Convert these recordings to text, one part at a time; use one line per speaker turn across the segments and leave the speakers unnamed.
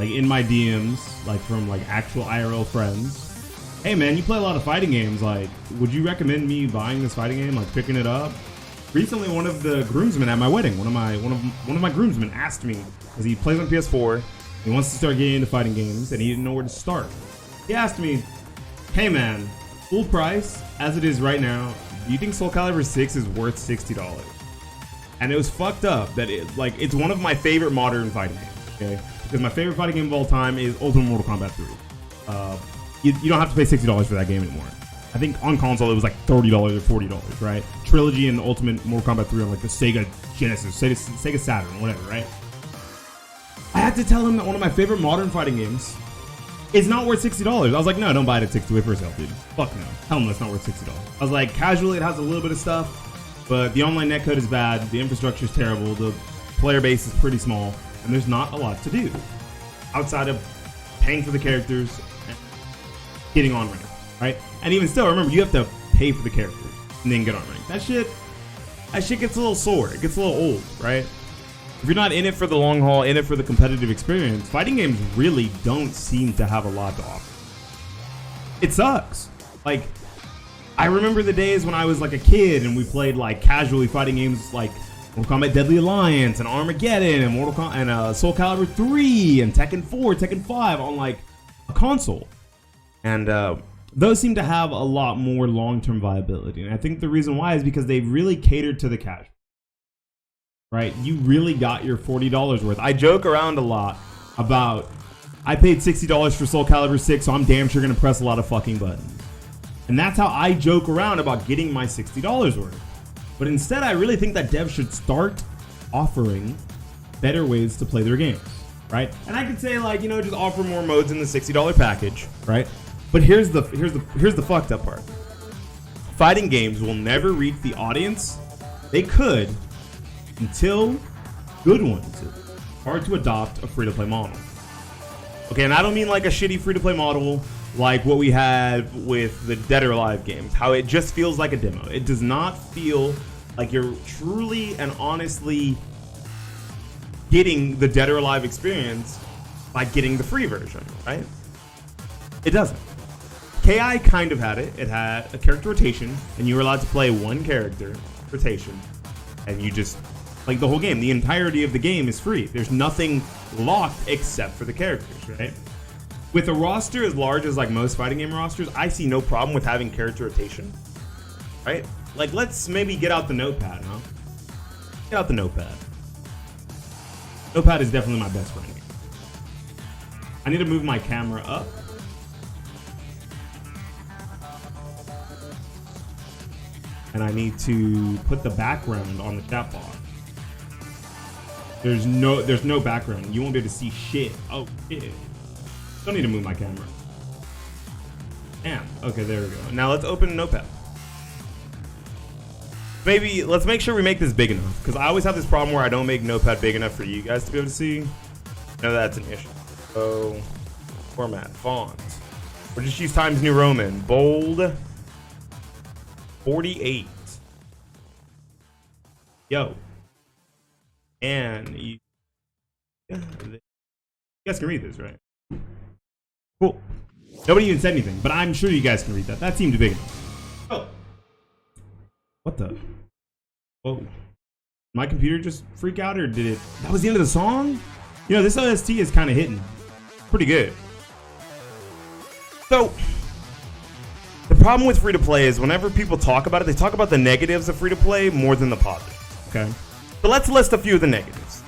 like in my DMs, like from like actual IRL friends. Hey man, you play a lot of fighting games. Like, would you recommend me buying this fighting game? Like picking it up? Recently, one of the groomsmen at my wedding, one of my groomsmen asked me, because he plays on PS4, he wants to start getting into fighting games, and he didn't know where to start. He asked me, hey man, full price as it is right now, do you think Soul Calibur 6 is worth $60? And it was fucked up that it's one of my favorite modern fighting games, okay? Because my favorite fighting game of all time is Ultimate Mortal Kombat 3. You don't have to pay $60 for that game anymore. I think on console it was like $30 or $40, right? Trilogy and Ultimate Mortal Kombat 3 on like the Sega Genesis, Sega Saturn, whatever, right? I had to tell him that one of my favorite modern fighting games is not worth $60. I was like, no, don't buy it at 60. Wait for yourself, dude. Fuck no. Tell him that's not worth $60. I was like, casually it has a little bit of stuff, but the online netcode is bad, the infrastructure is terrible, the player base is pretty small, and there's not a lot to do outside of paying for the characters and getting on rank. Right? And even still, remember, you have to pay for the characters and then get on rank. That shit gets a little sore. It gets a little old, right? If you're not in it for the long haul, in it for the competitive experience, fighting games really don't seem to have a lot to offer. It sucks. Like, I remember the days when I was like a kid and we played like casually fighting games like Mortal Kombat Deadly Alliance and Armageddon and Soul Calibur 3 and Tekken 4, Tekken 5 on like a console. And those seem to have a lot more long-term viability. And I think the reason why is because they really catered to the casual. Right? You really got your $40 worth. I joke around a lot about, I paid $60 for Soul Calibur 6, so I'm damn sure going to press a lot of fucking buttons. And that's how I joke around about getting my $60 worth. But instead, I really think that devs should start offering better ways to play their games. Right? And I could say, like, you know, just offer more modes in the $60 package. Right? But here's the fucked up part. Fighting games will never reach the audience they could until good ones. It's hard to adopt a free-to-play model. Okay, and I don't mean like a shitty free-to-play model like what we had with the Dead or Alive games, how it just feels like a demo. It does not feel like you're truly and honestly getting the Dead or Alive experience by getting the free version, right? It doesn't. KI kind of had it. It had a character rotation, and you were allowed to play one character rotation, and you just, like the whole game, the entirety of the game is free. There's nothing locked except for the characters, right? With a roster as large as like most fighting game rosters, I see no problem with having character rotation, right? Like, let's maybe get out the notepad, huh? Get out the notepad. Notepad is definitely my best friend. I need to move my camera up. And I need to put the background on the chat box. There's no background. You won't be able to see shit. Oh shit. Don't need to move my camera. Damn. Okay, there we go. Now let's open Notepad. Maybe let's make sure we make this big enough, because I always have this problem where I don't make Notepad big enough for you guys to be able to see. No, that's an issue. So format, font. We'll just use Times New Roman. Bold. 48. Yo. And you guys can read this, right? Cool. Nobody even said anything, but I'm sure you guys can read that. That seemed big enough. Oh. What the? Whoa. My computer just freak out, or did it? That was the end of the song? You know, this OST is kind of hitting. Pretty good. So, the problem with free-to-play is whenever people talk about it, they talk about the negatives of free-to-play more than the positives, okay? So let's list a few of the negatives.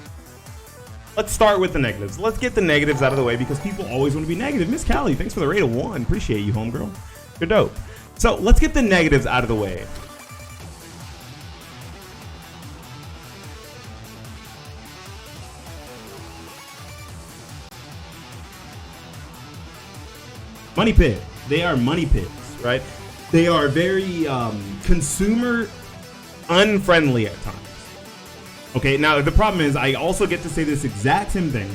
Let's start with the negatives. Let's get the negatives out of the way because people always want to be negative. Miss Callie, thanks for the rate of 1. Appreciate you, homegirl. You're dope. So let's get the negatives out of the way. Money pit. They are money pits, right? They are very consumer unfriendly at times. Okay, now the problem is I also get to say this exact same thing.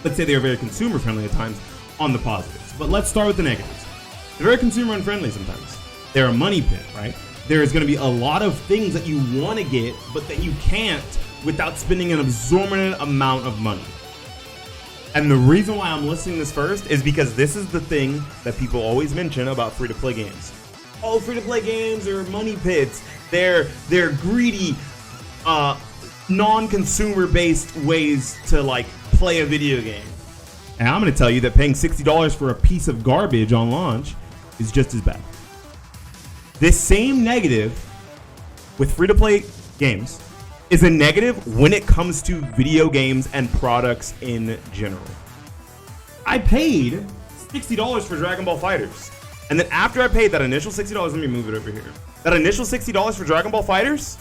Let's say they are very consumer friendly at times on the positives. But let's start with the negatives. They're very consumer unfriendly sometimes. They're a money pit, right? There is going to be a lot of things that you want to get, but that you can't without spending an exorbitant amount of money. And the reason why I'm listing this first is because this is the thing that people always mention about free-to-play games. Oh, free-to-play games are money pits. They're greedy, non-consumer based ways to like play a video game. And I'm going to tell you that paying $60 for a piece of garbage on launch is just as bad. This same negative with free-to-play games is a negative when it comes to video games and products in general. I paid $60 for Dragon Ball FighterZ. And then after I paid that initial $60, let me move it over here. That initial $60 for Dragon Ball FighterZ,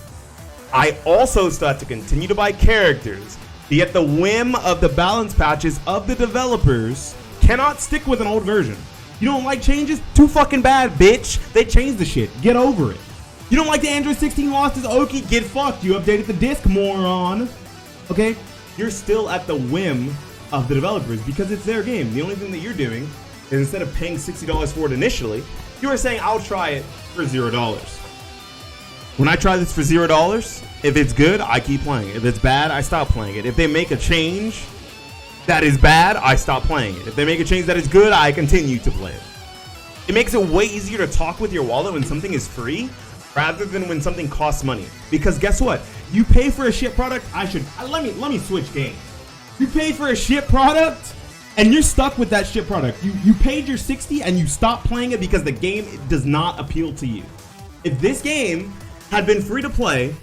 I also still have to continue to buy characters. Be at the whim of the balance patches of the developers. Cannot stick with an old version. You don't like changes? Too fucking bad, bitch. They changed the shit. Get over it. You don't like the Android 16 lost its Oki? Get fucked. You updated the disc, moron. Okay? You're still at the whim of the developers because it's their game. The only thing that you're doing is instead of paying $60 for it initially, you are saying, I'll try it for $0. When I try this for $0, if it's good, I keep playing it. If it's bad, I stop playing it. If they make a change that is bad, I stop playing it. If they make a change that is good, I continue to play it. It makes it way easier to talk with your wallet when something is free rather than when something costs money. Because guess what? You pay for a shit product, let me switch games. You pay for a shit product and you're stuck with that shit product. You paid your $60 and you stop playing it because the game does not appeal to you. If this game had been free to play,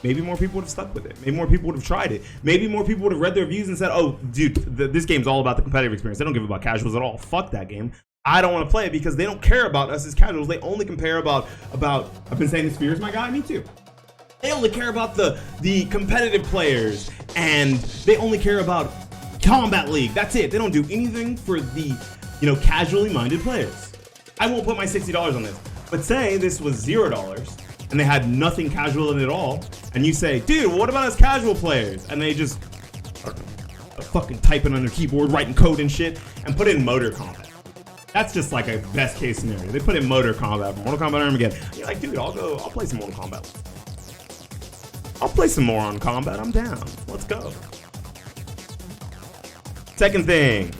maybe more people would have stuck with it. Maybe more people would have tried it. Maybe more people would have read the reviews and said, oh, dude, this game's all about the competitive experience. They don't give about casuals at all. Fuck that game. I don't want to play it because they don't care about us as casuals. They only care about I've been saying this for years, my guy, me too. They only care about the competitive players and they only care about Kombat League. That's it. They don't do anything for the, casually minded players. I won't put my $60 on this. But say this was $0 and they had nothing casual in it at all, and you say, dude, what about us casual players? And they just fucking typing on their keyboard, writing code and shit, and put in Motor Combat. That's just like a best case scenario. They put in Motor Combat from Mortal Kombat Armageddon. You're like, dude, I'll play some Mortal Kombat. I'll play some more on Kombat. I'm down. Let's go. Second thing.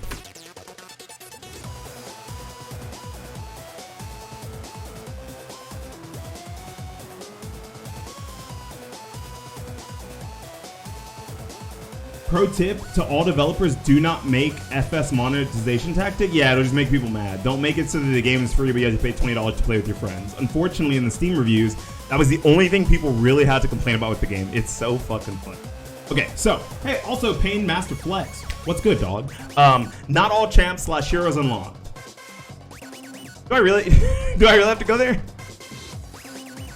Pro tip to all developers, do not make FS monetization tactic. Yeah, it'll just make people mad. Don't make it so that the game is free but you have to pay $20 to play with your friends. Unfortunately, in the Steam reviews, that was the only thing people really had to complain about with the game. It's so fucking fun. Okay, so, hey, also Pain Master Flex. What's good, dog? Not all champs / heroes unlocked. Do I really have to go there?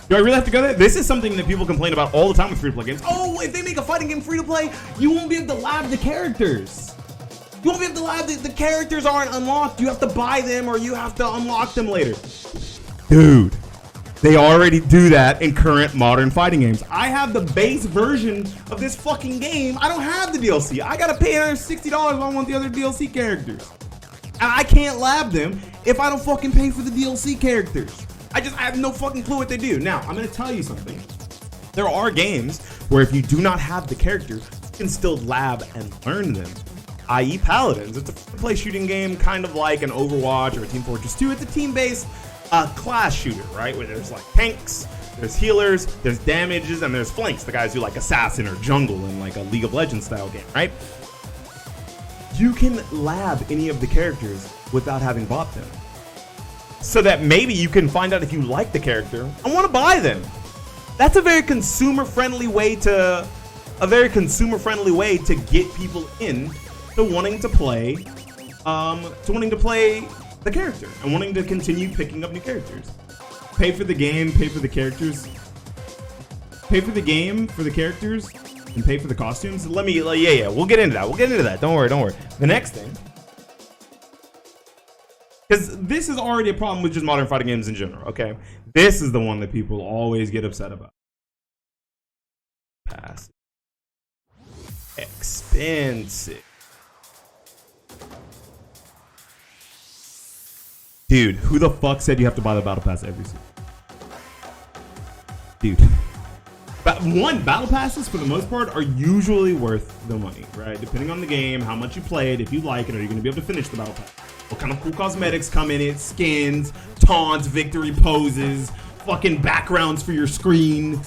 Do I really have to go there? This is something that people complain about all the time with free-to-play games. Oh, if they make a fighting game free-to-play, you won't be able to lab the characters. You won't be able to lab the characters aren't unlocked. You have to buy them or you have to unlock them later. Dude, they already do that in current modern fighting games. I have the base version of this fucking game. I don't have the DLC. I gotta pay another $60 if I want the other DLC characters. And I can't lab them if I don't fucking pay for the DLC characters. I have no fucking clue what they do. Now, I'm going to tell you something. There are games where if you do not have the characters, you can still lab and learn them, i.e. Paladins. It's a play shooting game kind of like an Overwatch or a Team Fortress 2. It's a team-based class shooter, right? Where there's like tanks, there's healers, there's damages, and there's flanks. The guys who like assassin or jungle in like a League of Legends style game, right? You can lab any of the characters without having bought them. So that maybe you can find out if you like the character and want to buy them. That's a very consumer-friendly way to get people in to wanting to play the character and wanting to continue picking up new characters. Pay for the game, pay for the characters. Pay for the game for the characters and pay for the costumes. We'll get into that. Don't worry. The next thing, because this is already a problem with just modern fighting games in general, okay? This is the one that people always get upset about. Pass. Expensive. Dude, who the fuck said you have to buy the Battle Pass every season? Dude. one, battle passes for the most part are usually worth the money, right? Depending on the game, how much you play it, if you like it, are you going to be able to finish the battle pass? What kind of cool cosmetics come in it? Skins, taunts, victory poses, fucking backgrounds for your screen.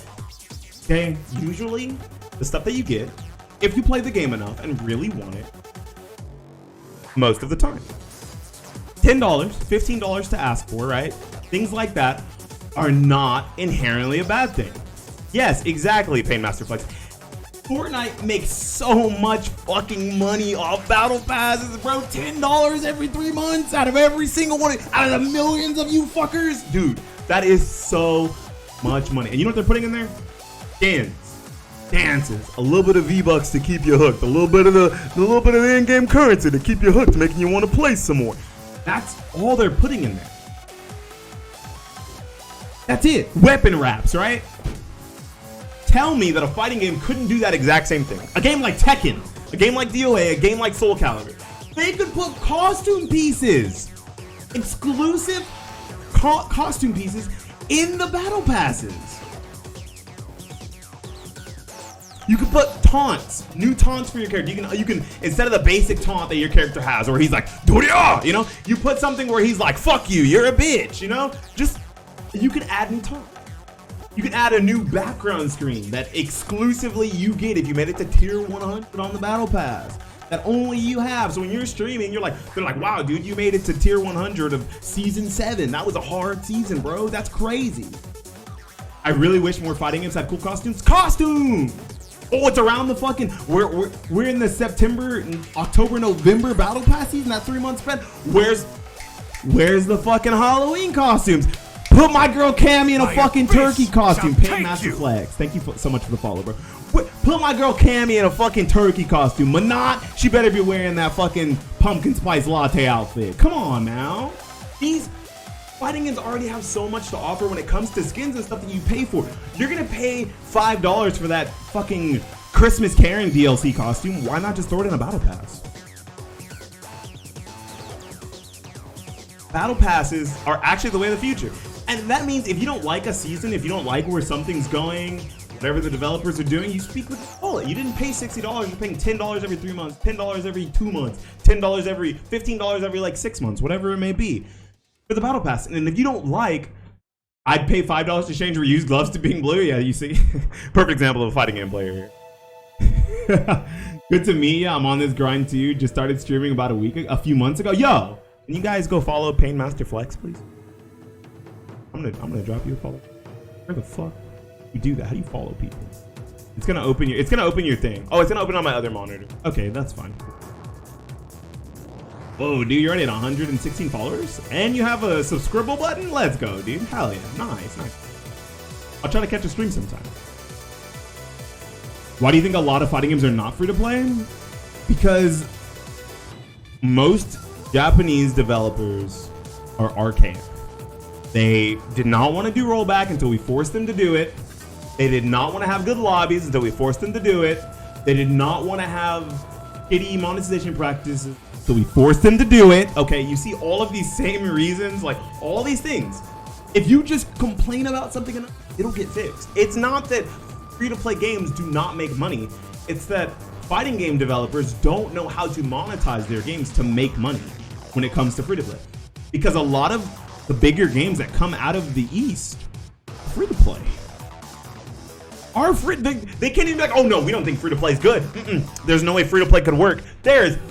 Okay, usually the stuff that you get, if you play the game enough and really want it, most of the time. $10, $15 to ask for, right? Things like that are not inherently a bad thing. Yes, exactly, Pain Master Flex. Fortnite makes so much fucking money off battle passes, bro. $10 every 3 months out of every single one, out of the millions of you fuckers. Dude, that is so much money. And you know what they're putting in there? Skins, dances, a little bit of V-Bucks to keep you hooked, a little bit of the in-game currency to keep you hooked, making you want to play some more. That's all they're putting in there. That's it. Weapon wraps, right? Tell me that a fighting game couldn't do that exact same thing. A game like Tekken, a game like DOA, a game like Soul Calibur. They could put costume pieces, exclusive costume pieces in the battle passes. You can put taunts, new taunts for your character. You can instead of the basic taunt that your character has, where he's like, "Doria," you know, you put something where he's like, "Fuck you, you're a bitch," you know. Just you can add new taunts. You can add a new background screen that exclusively you get if you made it to tier 100 on the battle pass. That only you have. So when you're streaming, they're like, "Wow, dude, you made it to tier 100 of season 7. That was a hard season, bro. That's crazy." I really wish more fighting games had cool costumes. Costumes. Oh, it's around the fucking. We're in the September, October, November battle pass season. That 3 month span. Where's the fucking Halloween costumes? Put my girl Cammy in a fucking turkey costume. Pain Master Flex. Thank you so much for the follow, bro. Put my girl Cammy in a fucking turkey costume. Manat, she better be wearing that fucking pumpkin spice latte outfit. Come on now. These fighting games already have so much to offer when it comes to skins and stuff that you pay for. You're gonna pay $5 for that fucking Christmas Karen DLC costume. Why not just throw it in a battle pass? Battle passes are actually the way of the future. And that means if you don't like a season, if you don't like where something's going, whatever the developers are doing, you speak with the bullet. You didn't pay $60, you're paying $10 every 3 months, $10 every 2 months, $10 every, $15 every like 6 months, whatever it may be. For the battle pass. And if you don't like, I'd pay $5 to change reused gloves to being blue. Yeah, you see. Perfect example of a fighting game player here. Good to me. Yeah, I'm on this grind too. Just started streaming about a few months ago. Yo, can you guys go follow Pain Master Flex, please? I'm gonna drop you a follow. Where the fuck you do that? How do you follow people? It's gonna open your thing. Oh, it's gonna open on my other monitor. Okay, that's fine. Whoa, dude, you're already at 116 followers? And you have a subscribe button? Let's go, dude. Hell yeah. Nice. I'll try to catch a stream sometime. Why do you think a lot of fighting games are not free to play? Because most Japanese developers are archaic. They did not want to do rollback until we forced them to do it. They did not want to have good lobbies until we forced them to do it. They did not want to have shitty monetization practices, so we forced them to do it. Okay, you see all of these same reasons, like all these things. If you just complain about something, it'll get fixed. It's not that free-to-play games do not make money. It's that fighting game developers don't know how to monetize their games to make money when it comes to free-to-play. Because a lot of the bigger games that come out of the East, free-to-play, are free. They can't even be like, "Oh no, we don't think free-to-play is good." There's no way free-to-play could work.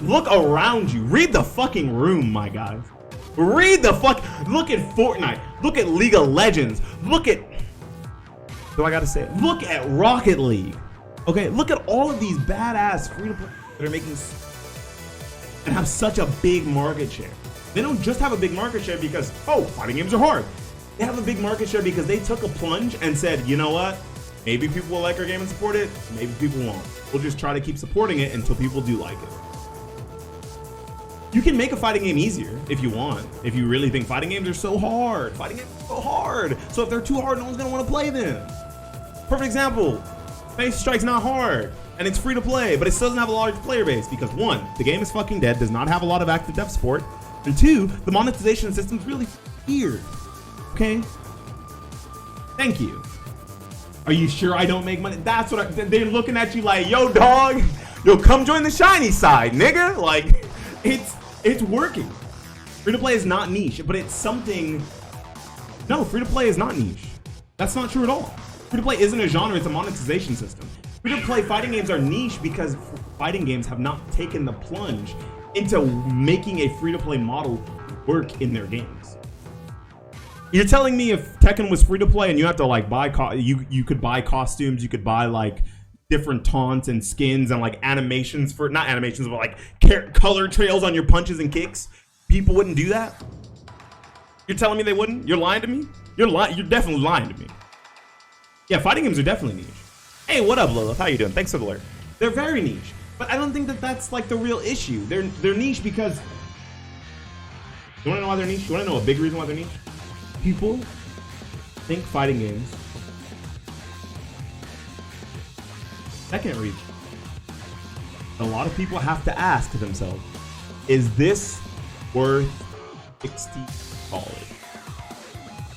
Look around you. Read the fucking room, my guys. Look at Fortnite. Look at League of Legends. Look at Rocket League. Okay, look at all of these badass free-to-play that are making and have such a big market share. They don't just have a big market share because, fighting games are hard. They have a big market share because they took a plunge and said, you know what? Maybe people will like our game and support it. Maybe people won't. We'll just try to keep supporting it until people do like it. You can make a fighting game easier if you want. If you really think fighting games are so hard. Fighting games are so hard. So if they're too hard, no one's going to want to play them. Perfect example. Face Strike's not hard. And it's free to play, but it still doesn't have a large player base because 1, the game is fucking dead, does not have a lot of active dev support. And 2, the monetization system's really weird. Okay? Thank you. Are you sure I don't make money? That's what they're looking at you like, yo, dog, yo, come join the shiny side, nigga. Like, it's working. Free to play is not niche, but it's something. No, free to play is not niche. That's not true at all. Free to play isn't a genre, it's a monetization system. Free to play fighting games are niche because fighting games have not taken the plunge into making a free to play model work in their games. You're telling me if Tekken was free to play and you have to like buy you could buy costumes, you could buy like different taunts and skins and like animations for not animations but like color trails on your punches and kicks, people wouldn't do that? You're telling me they wouldn't? You're lying to me? You're definitely lying to me. Yeah, fighting games are definitely niche. Hey, what up, Lilith? How you doing? Thanks for the alert. They're very niche, but I don't think that that's like the real issue. They're niche because you want to know why they're niche? You want to know a big reason why they're niche? People think fighting games second reach. A lot of people have to ask themselves, is this worth $60?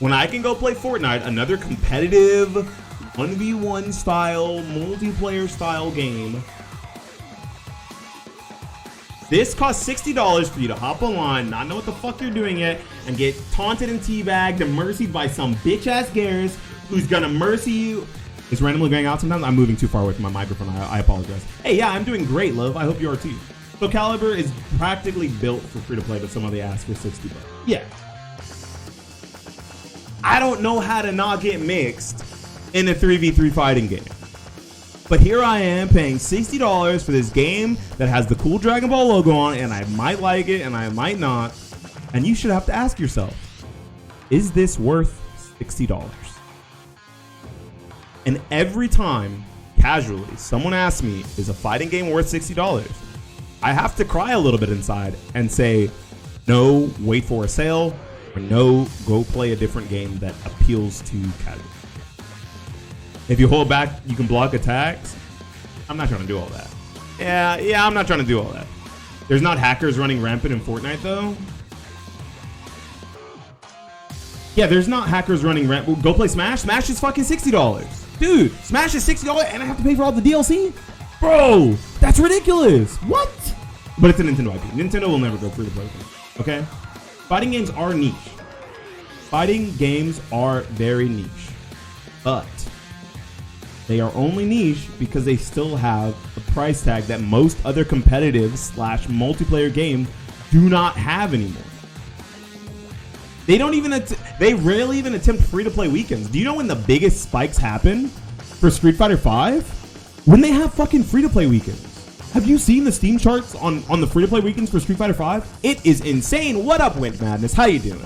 When I can go play Fortnite, another competitive 1v1 style, multiplayer style game, this costs $60 for you to hop online, not know what the fuck you're doing yet, and get taunted and teabagged and mercied by some bitch ass Garrus who's gonna mercy you. It's randomly going out sometimes. I'm moving too far away from my microphone. I apologize. Hey, yeah, I'm doing great, love. I hope you are too. So Caliber is practically built for free to play, but some of the ask for 60 bucks. Yeah. I don't know how to not get mixed in a 3v3 fighting game. But here I am paying $60 for this game that has the cool Dragon Ball logo on it, and I might like it and I might not. And you should have to ask yourself, is this worth $60? And every time, casually, someone asks me, is a fighting game worth $60? I have to cry a little bit inside and say, no, wait for a sale, or no, go play a different game that appeals to casual. If you hold back, you can block attacks. I'm not trying to do all that. Yeah, I'm not trying to do all that. There's not hackers running rampant in Fortnite, though. Yeah, there's not hackers running rampant. Go play Smash. Smash is fucking $60. Dude, Smash is $60 and I have to pay for all the DLC? Bro, that's ridiculous. What? But it's a Nintendo IP. Nintendo will never go free to play. Okay? Fighting games are niche. Fighting games are very niche. But they are only niche because they still have a price tag that most other competitive / multiplayer games do not have anymore. They don't even they rarely even attempt free-to-play weekends. Do you know when the biggest spikes happen for Street Fighter V? When they have fucking free-to-play weekends. Have you seen the Steam charts on the free-to-play weekends for Street Fighter V? It is insane. What up, Wint Madness? How you doing?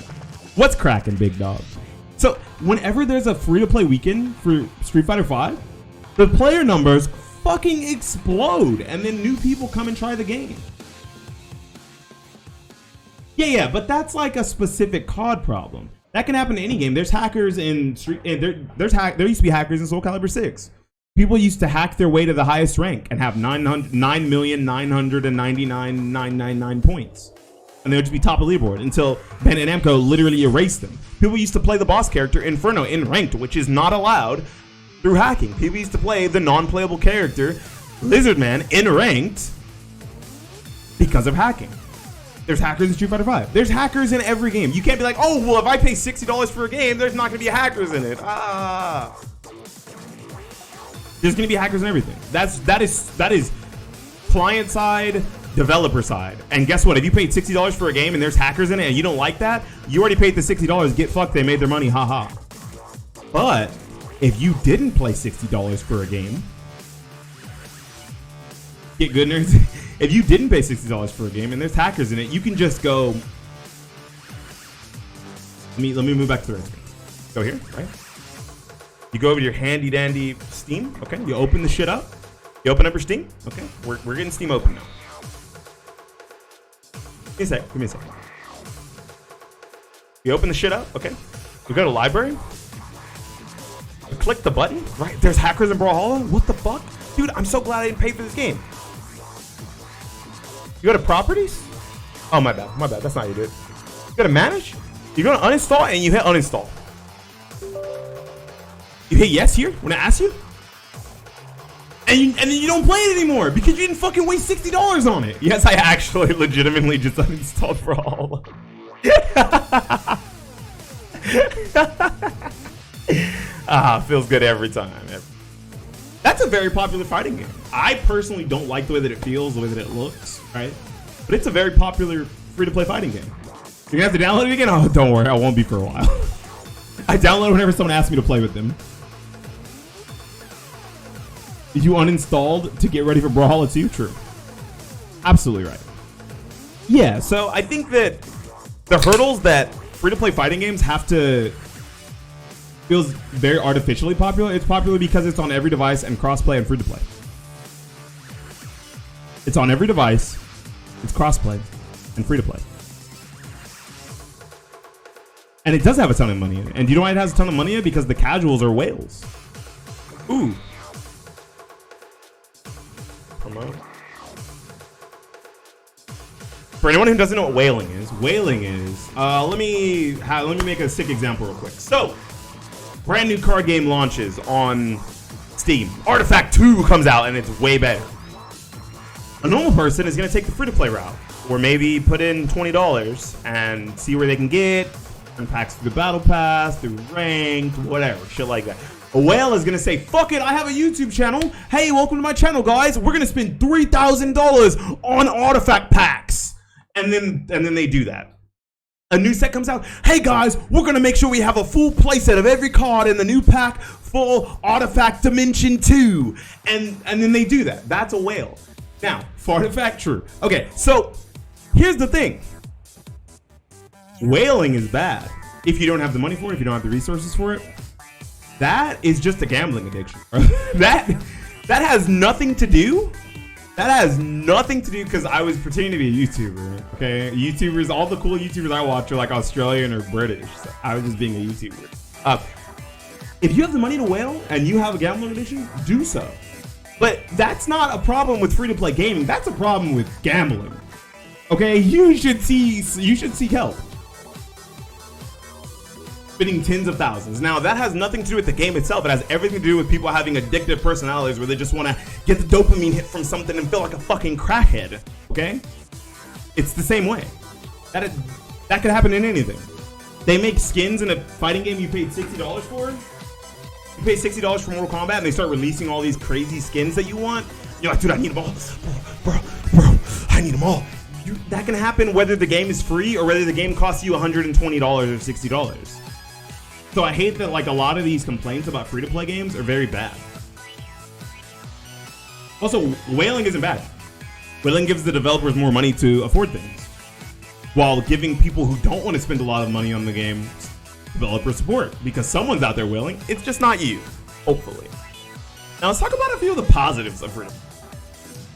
What's cracking, big dog? So whenever there's a free-to-play weekend for Street Fighter V, the player numbers fucking explode, and then new people come and try the game. Yeah, but that's like a specific COD problem. That can happen to any game. There's hackers in Street. There used to be hackers in Soul Calibur 6. People used to hack their way to the highest rank and have 9,999,999 points, and they would just be top of the leaderboard until Bandai Namco literally erased them. People used to play the boss character Inferno in ranked, which is not allowed through hacking. People used to play the non-playable character Lizardman in ranked because of hacking. There's hackers in Street Fighter V. There's hackers in every game. You can't be like, oh, well, if I pay $60 for a game, there's not going to be hackers in it. There's going to be hackers in everything. That is client side, developer side. And guess what? If you paid $60 for a game and there's hackers in it and you don't like that, you already paid the $60. Get fucked. They made their money. Haha. But if you didn't pay $60 for a game, get good nerds. If you didn't pay $60 for a game and there's hackers in it, you can just go. Let me move back to the red screen. Go here, right? You go over to your handy dandy Steam. Okay, you open the shit up. You open up your Steam. Okay, we're getting Steam open now. Give me a sec. You open the shit up. Okay, we go to library. You click the button. Right, there's hackers in Brawlhalla. What the fuck, dude? I'm so glad I didn't pay for this game. You go to properties? Oh, my bad. That's not how you do it. You go to manage? You go to uninstall and you hit uninstall. You hit yes here when I ask you? And then you don't play it anymore because you didn't fucking waste $60 on it. Yes, I actually legitimately just uninstalled Brawl. Feels good every time. That's a very popular fighting game. I personally don't like the way that it feels, the way that it looks, right? But it's a very popular free-to-play fighting game. You're gonna have to download it again? Oh, don't worry, I won't be for a while. I download whenever someone asks me to play with them. You uninstalled to get ready for Brawlhalla 2? True. Absolutely right. Yeah, so I think that the hurdles that free-to-play fighting games have to feels very artificially popular. It's popular because it's on every device and crossplay and free-to-play. It's on every device, it's crossplay and free-to-play. And it does have a ton of money in it. And do you know why it has a ton of money in it? Because the casuals are whales. Ooh. Promote. For anyone who doesn't know what whaling is, let me make a sick example real quick. So, brand new card game launches on Steam. Artifact 2 comes out and it's way better. A normal person is going to take the free-to-play route, or maybe put in $20 and see where they can get, and packs through the battle pass, through ranked, whatever, shit like that. A whale is going to say, fuck it, I have a YouTube channel. Hey, welcome to my channel, guys. We're going to spend $3,000 on artifact packs. And then they do that. A new set comes out. Hey, guys, we're going to make sure we have a full playset of every card in the new pack for Artifact Dimension 2. And then they do that. That's a whale. Now, for Artifact, true. Okay, so here's the thing. Whaling is bad. If you don't have the money for it, if you don't have the resources for it, that is just a gambling addiction. that has nothing to do. That has nothing to do because I was pretending to be a YouTuber. Okay, YouTubers, all the cool YouTubers I watch are like Australian or British. So I was just being a YouTuber. If you have the money to whale and you have a gambling addiction, do so. But that's not a problem with free-to-play gaming. That's a problem with gambling. Okay, you should seek help. Spending tens of thousands. Now, that has nothing to do with the game itself. It has everything to do with people having addictive personalities where they just want to get the dopamine hit from something and feel like a fucking crackhead. Okay? It's the same way. That could happen in anything. They make skins in a fighting game you paid $60 for. You pay $60 for Mortal Kombat and they start releasing all these crazy skins that you want. You're like, dude, I need them all. Bro, I need them all. That can happen whether the game is free or whether the game costs you $120 or $60. So I hate that like a lot of these complaints about free-to-play games are very bad. Also, whaling isn't bad. Whaling gives the developers more money to afford things, while giving people who don't want to spend a lot of money on the game developer support, because someone's out there whaling. It's just not you, hopefully. Now let's talk about a few of the positives of free-to-play.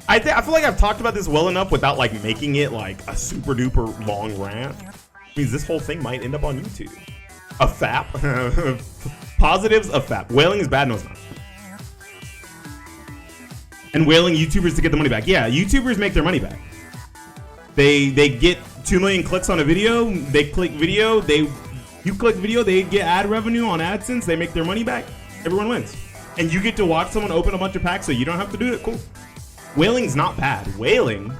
I feel like I've talked about this well enough without like making it like a super duper long rant. It means this whole thing might end up on YouTube. A FAP. Positives of FAP. Whaling is bad, no it's not. And whaling YouTubers to get the money back. Yeah, YouTubers make their money back. They get 2 million clicks on a video. They click video. You click video. They get ad revenue on AdSense. They make their money back. Everyone wins. And you get to watch someone open a bunch of packs, so you don't have to do it. Cool. Whaling's not bad. Whaling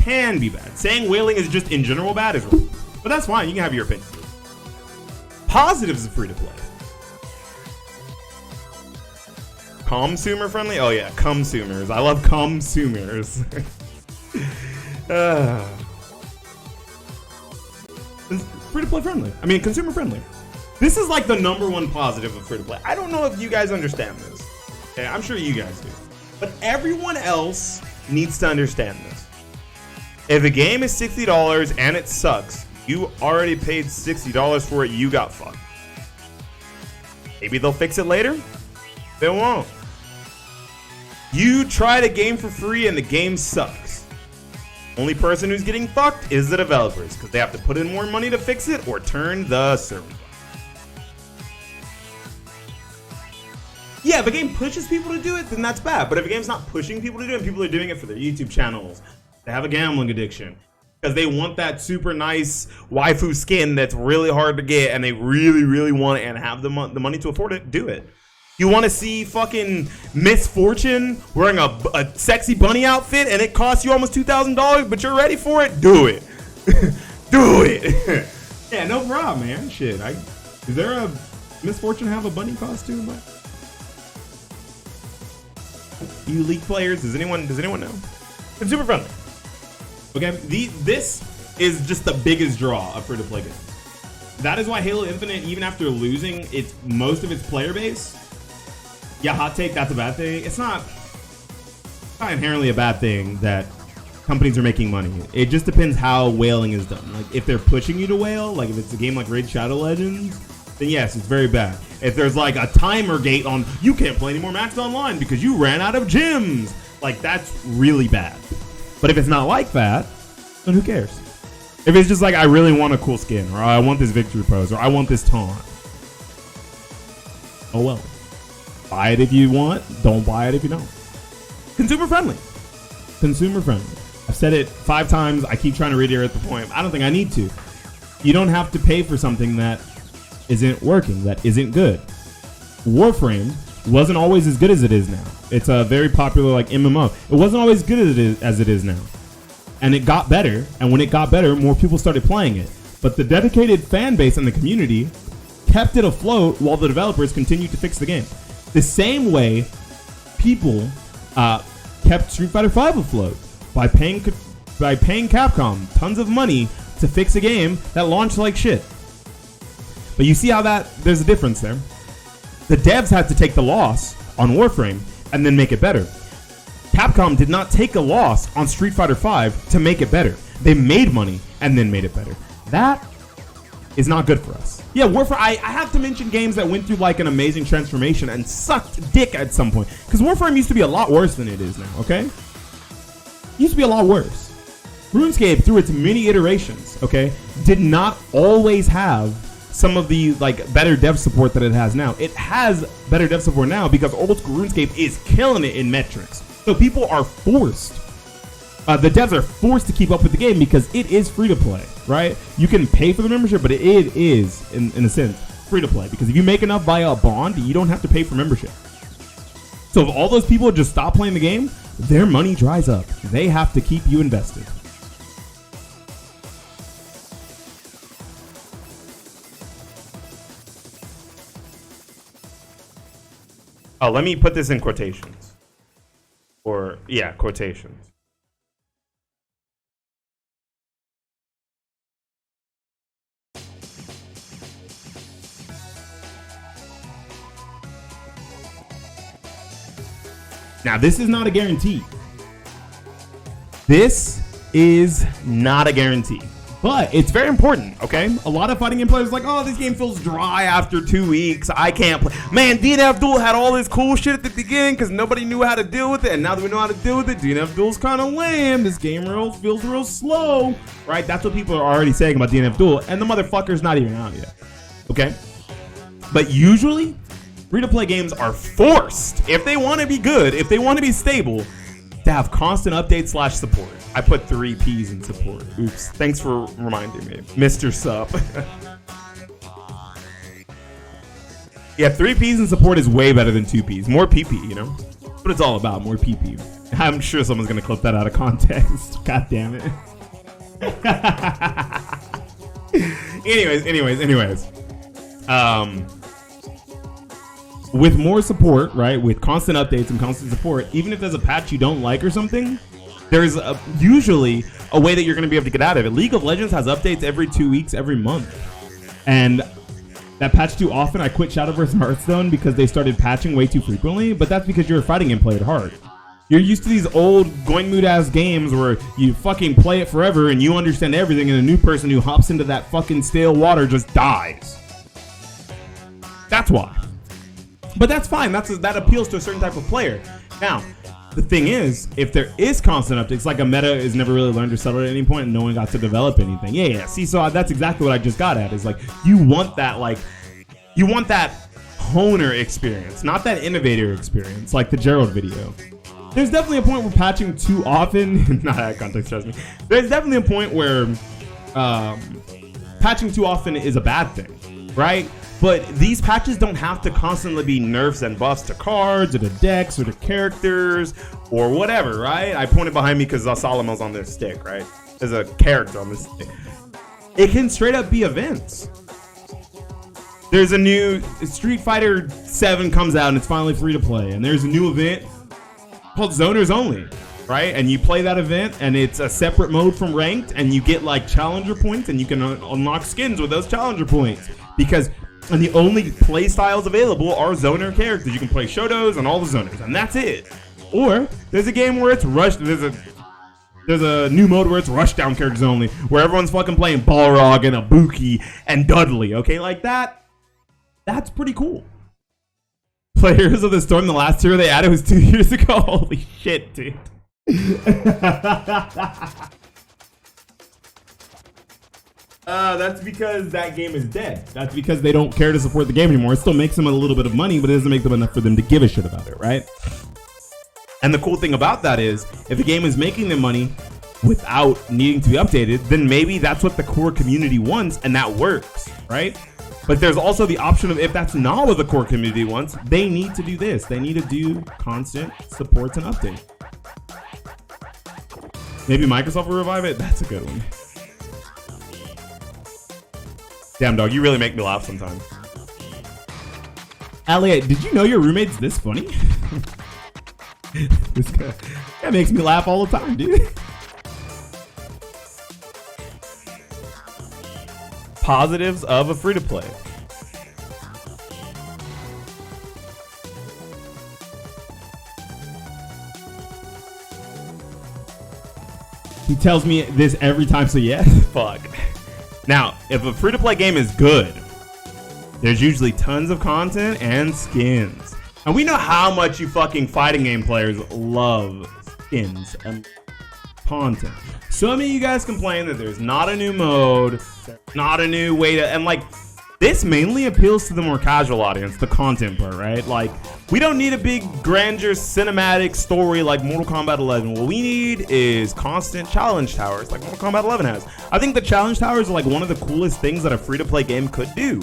can be bad. Saying whaling is just in general bad is wrong. But that's fine. You can have your opinion. Positives of free-to-play. Consumer friendly? Oh yeah, consumers. I love consumers. Free-to-play friendly. I mean, consumer friendly. This is like the #1 positive of free-to-play. I don't know if you guys understand this. Okay, I'm sure you guys do. But everyone else needs to understand this. If a game is $60 and it sucks, you already paid $60 for it, you got fucked. Maybe they'll fix it later. They won't. You tried a game for free and the game sucks. Only person who's getting fucked is the developers, because they have to put in more money to fix it or turn the server. Yeah, if a game pushes people to do it, then that's bad. But if a game's not pushing people to do it and people are doing it for their YouTube channels, they have a gambling addiction,
because they want that super nice waifu skin that's really hard to get, and they really, really want it and have the money to afford it. Do it. You want to see fucking Miss Fortune wearing a sexy bunny outfit and it costs you almost $2,000, but you're ready for it? Do it. Do it.
Yeah, no problem, man. Shit. Is there a Miss Fortune have a bunny costume?
You League players, does anyone know? It's super friendly.
Okay, this is just the biggest draw of free-to-play games. That is why Halo Infinite, even after losing most of its player base, yeah, hot take, that's a bad thing. It's not inherently a bad thing that companies are making money. It just depends how whaling is done. Like, if they're pushing you to whale, like if it's a game like Raid Shadow Legends, then yes, it's very bad. If there's like a timer gate on, you can't play any more Max Online because you ran out of gyms, like that's really bad. But if it's not like that, then who cares? If it's just like, I really want a cool skin, or I want this victory pose, or I want this taunt, oh well. Buy it if you want, don't buy it if you don't. Consumer friendly. Consumer friendly. I've said it 5 times. I keep trying to reiterate the point. I don't think I need to. You don't have to pay for something that isn't working, that isn't good. Warframe wasn't always as good as it is now. It's a very popular like MMO. It wasn't always good as it is now. And it got better, and when it got better, more people started playing it. But the dedicated fan base and the community kept it afloat while the developers continued to fix the game. The same way people kept Street Fighter V afloat by paying Capcom tons of money to fix a game that launched like shit. But you see how there's a difference there. The devs had to take the loss on Warframe and then make it better. Capcom did not take a loss on Street Fighter V to make it better. They made money and then made it better. That is not good for us. Yeah, Warframe, I have to mention games that went through like an amazing transformation and sucked dick at some point. Because Warframe used to be a lot worse than it is now, okay? It used to be a lot worse. RuneScape, through its many iterations, okay, did not always have some of the like better dev support that it has now. It has better dev support now because old school RuneScape is killing it in metrics. So people are forced. The devs are forced to keep up with the game because it is free to play, right? You can pay for the membership, but it is, in a sense, free to play. Because if you make enough via a bond, you don't have to pay for membership. So if all those people just stop playing the game, their money dries up. They have to keep you invested.
Oh, let me put this in quotations. Or, yeah, quotations.
Now, this is not a guarantee. This is not a guarantee. But it's very important, okay? A lot of fighting game players are like, oh, this game feels dry after 2 weeks. I can't play. Man, DNF Duel had all this cool shit at the beginning because nobody knew how to deal with it. And now that we know how to deal with it, DNF Duel's kind of lame. This game feels real slow, right? That's what people are already saying about DNF Duel. And the motherfucker's not even out yet, okay? But usually, free-to-play games are forced, if they want to be good, if they want to be stable, to have constant updates / support. I put 3 P's in support. Oops. Thanks for reminding me. Mr. Sup. Yeah, 3 P's in support is way better than 2 P's. More PP, you know? That's what it's all about, more PP. I'm sure someone's going to clip that out of context. God damn it. Anyways. With more support, right, with constant updates and constant support, even if there's a patch you don't like or something, there's usually a way that you're going to be able to get out of it. League of Legends has updates every 2 weeks, every month. And that patch too often, I quit Shadow vs. Hearthstone because they started patching way too frequently, but that's because you're a fighting game player at heart. You're used to these old going mood ass games where you fucking play it forever and you understand everything, and a new person who hops into that fucking stale water just dies. That's why. But that's fine. That appeals to a certain type of player. Now, the thing is, if there is constant updates, like a meta is never really learned or settled at any point and no one got to develop anything. Yeah. See, so that's exactly what I just got at. Is like, you want that honer experience, not that innovator experience, like the Gerald video. there's definitely a point where patching too often, not that context, trust me. There's definitely a point where patching too often is a bad thing, right? But these patches don't have to constantly be nerfs and buffs to cards or to decks or to characters or whatever, right? I pointed behind me because Solomon's on this stick, right? There's a character on this stick. It can straight up be events. There's a new Street Fighter 7 comes out and it's finally free to play. And there's a new event called Zoners Only, right? And you play that event and it's a separate mode from ranked and you get like challenger points and you can unlock skins with those challenger points because and the only play styles available are zoner characters. You can play Shotos and all the zoners, and that's it. Or there's a game where it's rushed. There's a new mode where it's rushdown characters only, where everyone's fucking playing Balrog and Ibuki and Dudley. Okay, like that. That's pretty cool. Players of the Storm, the last tier they added was 2 years ago. Holy shit, dude. That's because that game is dead. That's because they don't care to support the game anymore. It still makes them a little bit of money, but it doesn't make them enough for them to give a shit about it, right? And the cool thing about that is, if the game is making them money without needing to be updated, then maybe that's what the core community wants, and that works, right? But there's also the option of if that's not what the core community wants, they need to do this. They need to do constant supports and updates. Maybe Microsoft will revive it? That's a good one. Damn, dog, you really make me laugh sometimes. Elliot, did you know your roommate's this funny? This guy, that makes me laugh all the time, dude.
Positives of a free-to-play.
He tells me this every time, so yes.
Fuck. Now, if a free-to-play game is good, there's usually tons of content and skins. And we know how much you fucking fighting game players love skins and content. So many of you guys complain that there's not a new mode, not a new way to, and like, this mainly appeals to the more casual audience, the content part, right? Like, we don't need a big grandeur cinematic story like Mortal Kombat 11. What we need is constant challenge towers like Mortal Kombat 11 has. I think the challenge towers are like one of the coolest things that a free-to-play game could do,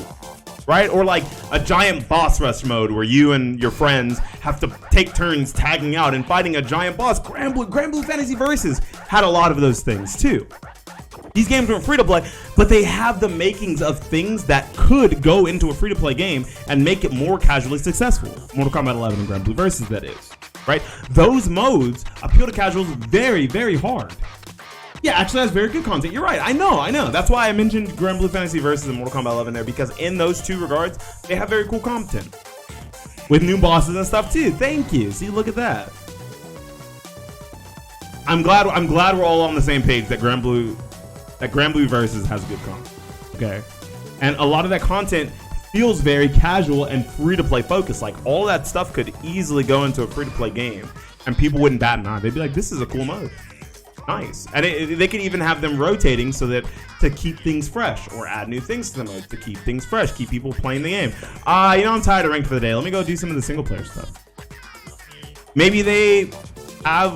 right? Or like a giant boss rush mode where you and your friends have to take turns tagging out and fighting a giant boss. Grand Blue Fantasy Versus had a lot of those things too. These games weren't free to play, but they have the makings of things that could go into a free to play game and make it more casually successful. Mortal Kombat 11 and Grand Blue Versus, that is, right? Those modes appeal to casuals very, very hard. Yeah, actually that's very good content. You're right. I know. That's why I mentioned Grand Blue Fantasy Versus and Mortal Kombat 11 there, because in those two regards, they have very cool content. With new bosses and stuff too. Thank you. See, look at that. I'm glad we're all on the same page that Grand Blue Versus has good content, okay? And a lot of that content feels very casual and free-to-play focused. Like, all that stuff could easily go into a free-to-play game, and people wouldn't bat an eye. They'd be like, this is a cool mode. Nice. And they could even have them rotating so that to keep things fresh, or add new things to the mode to keep things fresh, keep people playing the game. I'm tired of ranked for the day. Let me go do some of the single-player stuff. Maybe they have...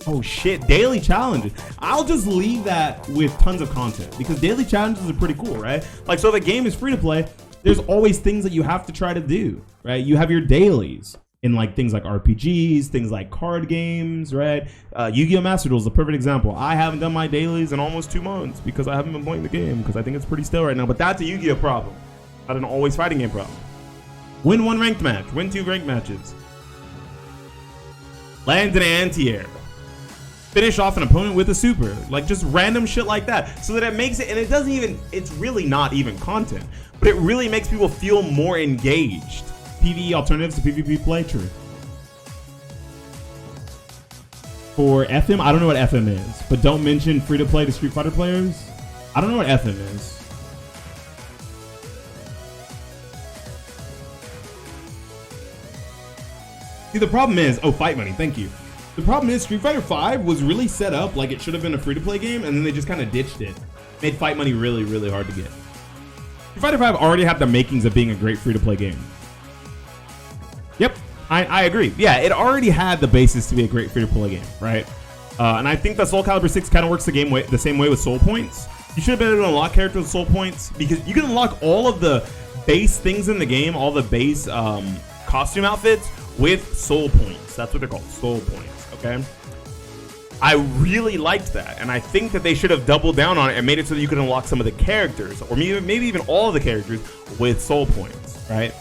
oh shit, daily challenges. I'll just leave that with tons of content because daily challenges are pretty cool, right? Like, so if a game is free to play, there's always things that you have to try to do, right? You have your dailies in like things like RPGs, things like card games, right? Yu-Gi-Oh! Master Duel is a perfect example. I haven't done my dailies in almost 2 months because I haven't been playing the game because I think it's pretty still right now, but that's a Yu-Gi-Oh! Problem, not an always fighting game problem. Win 1 ranked match, win 2 ranked matches. Land an anti-air. Finish off an opponent with a super, like just random shit like that, so that it makes it, and it doesn't even, it's really not even content, but it really makes people feel more engaged. PvE alternatives to PvP play, true. For FM, I don't know what FM is, but don't mention free to play to Street Fighter players. I don't know what FM is. See, the problem is, oh, fight money, thank you. The problem is Street Fighter 5 was really set up like it should have been a free-to-play game, and then they just kind of ditched it. Made fight money really, really hard to get. Street Fighter 5 already had the makings of being a great free-to-play game. Yep.
I agree. Yeah, it already had the basis to be a great free-to-play game, right? And I think that Soul Calibur 6 kind of works the same way with soul points. You should have been able to unlock characters with soul points because you can unlock all of the base things in the game, all the base costume outfits with soul points. That's what they're called, soul points, okay? I really liked that, and I think that they should have doubled down on it and made it so that you could unlock some of the characters, or maybe even all of the characters with soul points, right?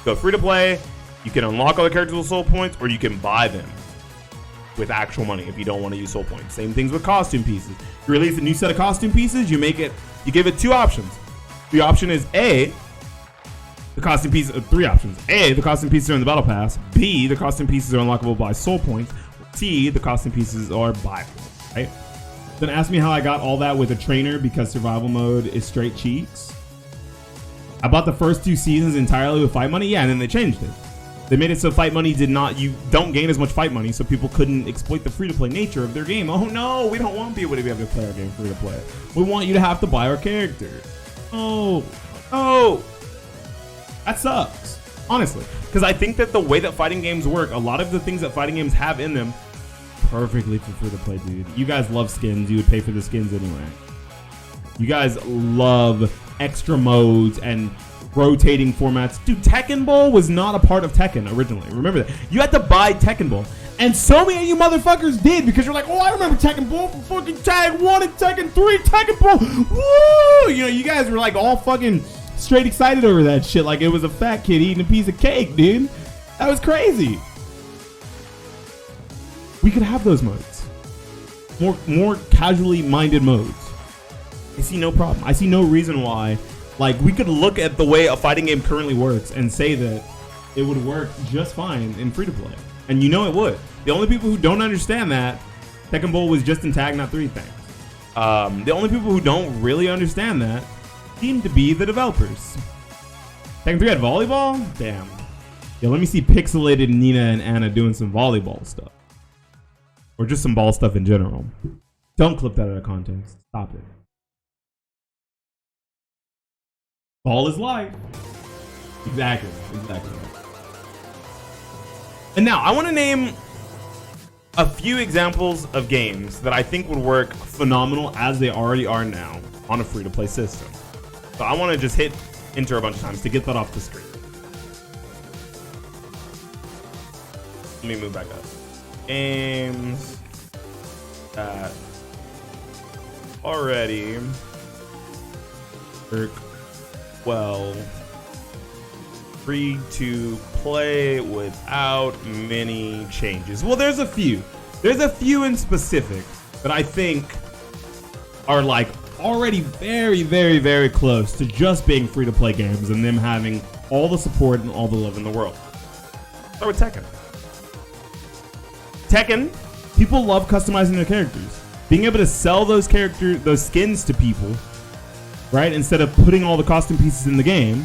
Go free to play, you can unlock all the characters with soul points, or you can buy them with actual money if you don't want to use soul points. Same things with costume pieces. You release a new set of costume pieces, you give it 2 options. The option is A, the costume pieces, 3 options. A, the costume pieces are in the battle pass. B, the costume pieces are unlockable by soul points. C, the costume pieces are buyable, right? Then ask me how I got all that with a trainer because survival mode is straight cheats. I bought the first 2 seasons entirely with fight money. Yeah, and then they changed it. They made it so fight money you don't gain as much fight money, so people couldn't exploit the free-to-play nature of their game. Oh no, we don't want people to be able to play our game free-to-play. We want you to have to buy our characters. Oh, that sucks, honestly. Because I think that the way that fighting games work, a lot of the things that fighting games have in them, perfectly for free-to-play, dude. You guys love skins. You would pay for the skins anyway. You guys love extra modes and rotating formats. Dude, Tekken Bowl was not a part of Tekken originally. Remember that. You had to buy Tekken Bowl. And so many of you motherfuckers did because you're like, oh, I remember Tekken Bowl from fucking Tag 1 and Tekken 3, Tekken Bowl. Woo! You know, you guys were like all fucking straight excited over that shit like it was a fat kid eating a piece of cake, dude. That was crazy. We could have those modes. More casually minded modes. I see no problem. I see no reason why. Like, we could look at the way a fighting game currently works and say that it would work just fine in free-to-play. And you know it would. The only people who don't understand that, Tekken Bowl was just in Tag, not 3 things. The only people who don't really understand that seem to be the developers. Tekken 3 had volleyball? Damn. Yeah, let me see pixelated Nina and Anna doing some volleyball stuff. Or just some ball stuff in general. Don't clip that out of context. Stop it. Ball is life. Exactly. And now, I want to name a few examples of games that I think would work phenomenal as they already are now on a free-to-play system. So I want to just hit enter a bunch of times to get that off the screen. Let me move back up. Games that already work well free to play without many changes. Well, there's a few. There's a few in specific that I think are like already very, very, very close to just being free to play games and them having all the support and all the love in the world. Start with Tekken. Tekken, people love customizing their characters. Being able to sell those characters, those skins to people, right? Instead of putting all the costume pieces in the game.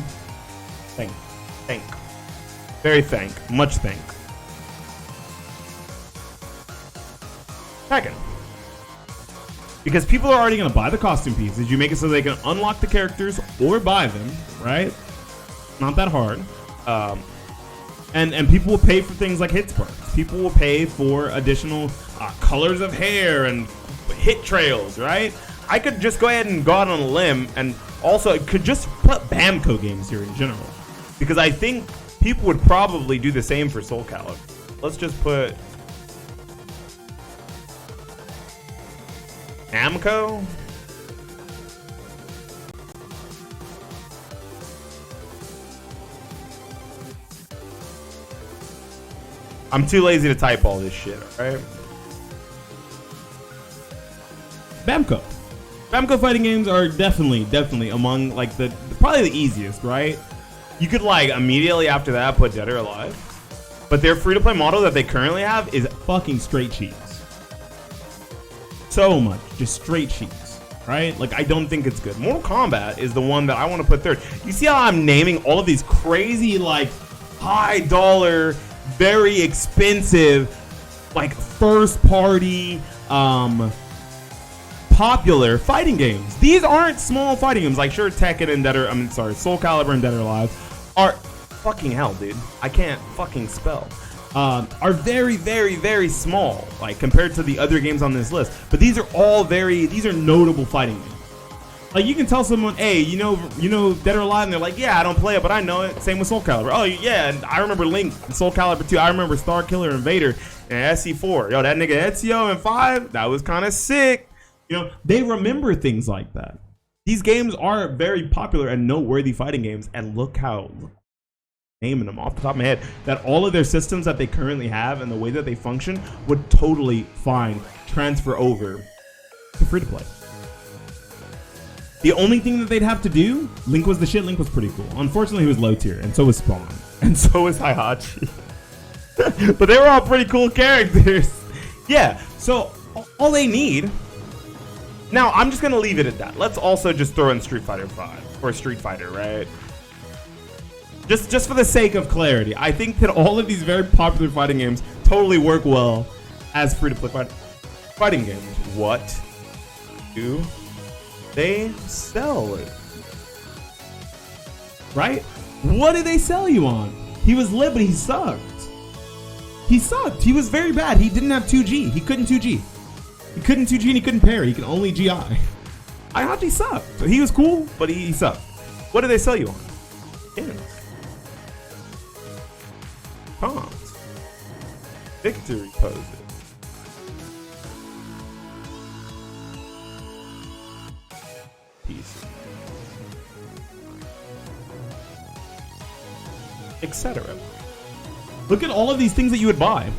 Thank. Very thank. Much thank. Tekken. Because people are already going to buy the costume pieces. You make it so they can unlock the characters or buy them, right? Not that hard. And people will pay for things like hit sparks. People will pay for additional colors of hair and hit trails, right? I could just go ahead and go out on a limb and also could just put Bamco games here in general. Because I think people would probably do the same for Soul Calibur. Let's just put Namco. I'm too lazy to type all this shit, alright? Bamco. Bamco fighting games are definitely among like probably the easiest, right? You could like immediately after that put Dead or Alive. But their free-to-play model that they currently have is fucking straight cheats. So much, just straight cheats, right? Like, I don't think it's good. Mortal Kombat is the one that I want to put third. You see how I'm naming all of these crazy, like, high dollar, very expensive, like, first party, popular fighting games. These aren't small fighting games. Like, sure, Tekken and Soul Calibur and Dead or Alive are fucking hell, dude. I can't fucking spell.
are very, very, very small, like compared to the other games on this list. But these are all these are notable fighting games. Like you can tell someone, hey, you know, Dead or Alive, and they're like, yeah, I don't play it, but I know it. Same with Soul Calibur. Oh yeah, and I remember Link, and Soul Calibur 2. I remember Star Killer and Vader and SC4. Yo, that nigga Ezio and 5, that was kind of sick. You know, they remember things like that. These games are very popular and noteworthy fighting games, and look how naming them off the top of my head, that all of their systems that they currently have and the way that they function would totally fine transfer over to free to play. The only thing that they'd have to do, Link was the shit. Link was pretty cool. Unfortunately, he was low tier, and so was Spawn, and so was Heihachi. But they were all pretty cool characters. Yeah, so all they need. Now, I'm just gonna leave it at that. Let's also just throw in Street Fighter 5 or Street Fighter, right? Just for the sake of clarity, I think that all of these very popular fighting games totally work well as free-to-play fighting games. What do they sell it? Right? What did they sell you on? He was lit, but he sucked. He sucked. He was very bad. He didn't have 2G. He couldn't 2G. He couldn't 2G and he couldn't parry. He could only GI. Heihachi sucked. So he was cool, but he sucked. What did they sell you on? Skins. Comms. Victory poses. Pieces. Etc. Look at all of these things that you would buy.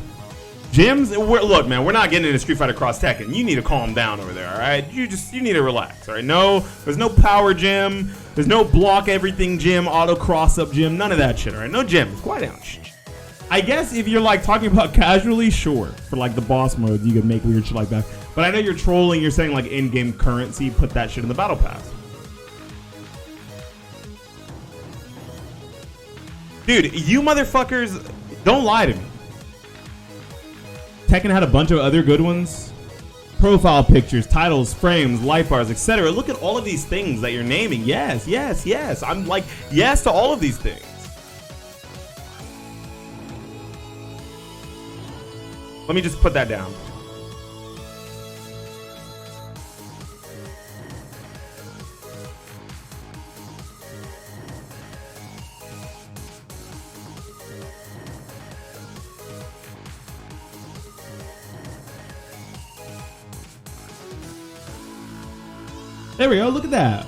Gyms, look, man, we're not getting into Street Fighter Cross Tekken. You need to calm down over there, all right? You need to relax, all right? No, there's no power gym. There's no block everything gym, auto cross up gym, none of that shit, all right? No gyms. Quiet down. Shh. I guess if you're like talking about casually, sure. For like the boss mode, you could make weird shit like that. But I know you're trolling. You're saying like in-game currency, put that shit in the battle pass. Dude, you motherfuckers, don't lie to me. Tekken had a bunch of other good ones. Profile pictures, titles, frames, life bars, etc. Look at all of these things that you're naming. Yes, yes, yes. I'm like, yes to all of these things. Let me just put that down. There we go. Look at that.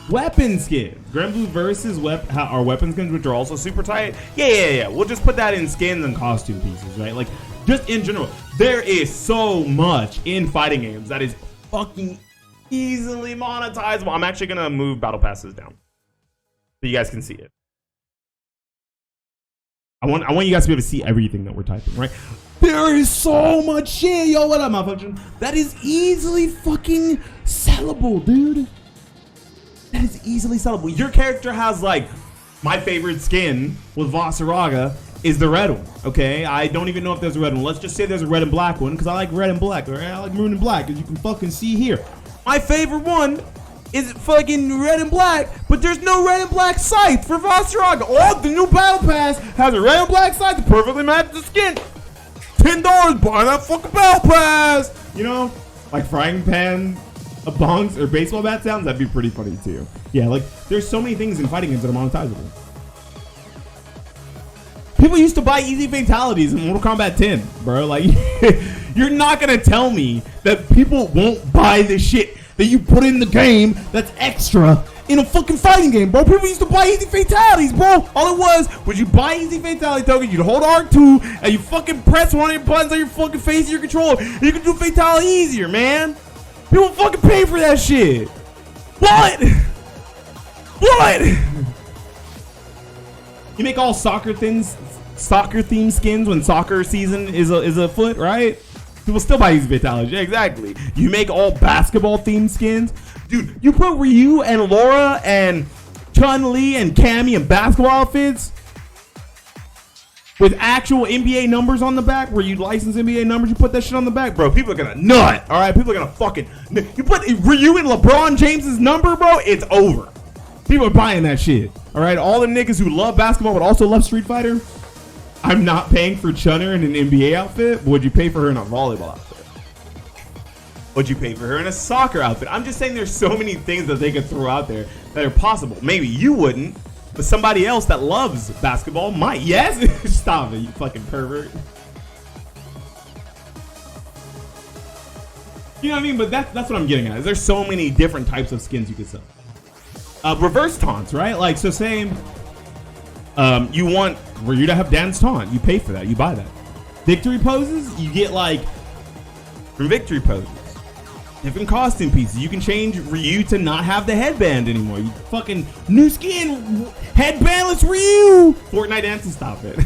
Weapon skins. Grand Blue versus our weapon skins, which are also super tight. Yeah. We'll just put that in skins and costume pieces, right? Like, just in general, there is so much in fighting games that is fucking easily monetizable. I'm actually gonna move battle passes down so you guys can see it. I want you guys to be able to see everything that we're typing, right? There is so much shit. Yo, what up, malfunction? That is easily fucking sellable, dude. That is easily sellable. Your character has like, my favorite skin with Vasaraga is the red one, okay? I don't even know if there's a red one. Let's just say there's a red and black one because I like red and black, all right? I like maroon and black, as you can fucking see here. My favorite one is fucking red and black, but there's no red and black scythe for Vasaraga. Oh, the new battle pass has a red and black scythe to perfectly match the skin. $10, buy that fucking battle pass. You know, like frying pan, a bongs, or baseball bat sounds, that'd be pretty funny too. Yeah, like there's so many things in fighting games that are monetizable. People used to buy easy fatalities in Mortal Kombat 10, bro. Like, you're not gonna tell me that people won't buy the shit that you put in the game that's extra in a fucking fighting game, bro. People used to buy easy fatalities, bro. All it was you buy easy fatality token, you'd hold R2, and you fucking press one of your buttons on your fucking face of your controller. And you can do fatality easier, man. People fucking pay for that shit. What? You make all soccer themed skins when soccer season is afoot, right? People still buy these fatalities. Yeah, exactly. You make all basketball themed skins. Dude, you put Ryu and Laura and Chun-Li and Cammy in basketball outfits with actual NBA numbers on the back, where you license NBA numbers, you put that shit on the back, bro. People are gonna nut. All right, people are gonna fucking. You put Ryu and LeBron James's number, bro. It's over. People are buying that shit. All right, all the niggas who love basketball but also love Street Fighter,
I'm not paying for Chunner in an NBA outfit, but would you pay for her in a volleyball outfit? Would you pay for her in a soccer outfit? I'm just saying there's so many things that they could throw out there that are possible. Maybe you wouldn't, but somebody else that loves basketball might. Yes? Stop it, you fucking pervert. You know what I mean? But that's what I'm getting at. Is there's so many different types of skins you could sell. Reverse taunts, right? Like, so saying you want Ryu to have Dan's taunt. You pay for that. You buy that. Victory poses, you get like from victory poses. Different costume pieces. You can change Ryu to not have the headband anymore. You fucking new skin, headbandless Ryu. Fortnite dancing, stop it.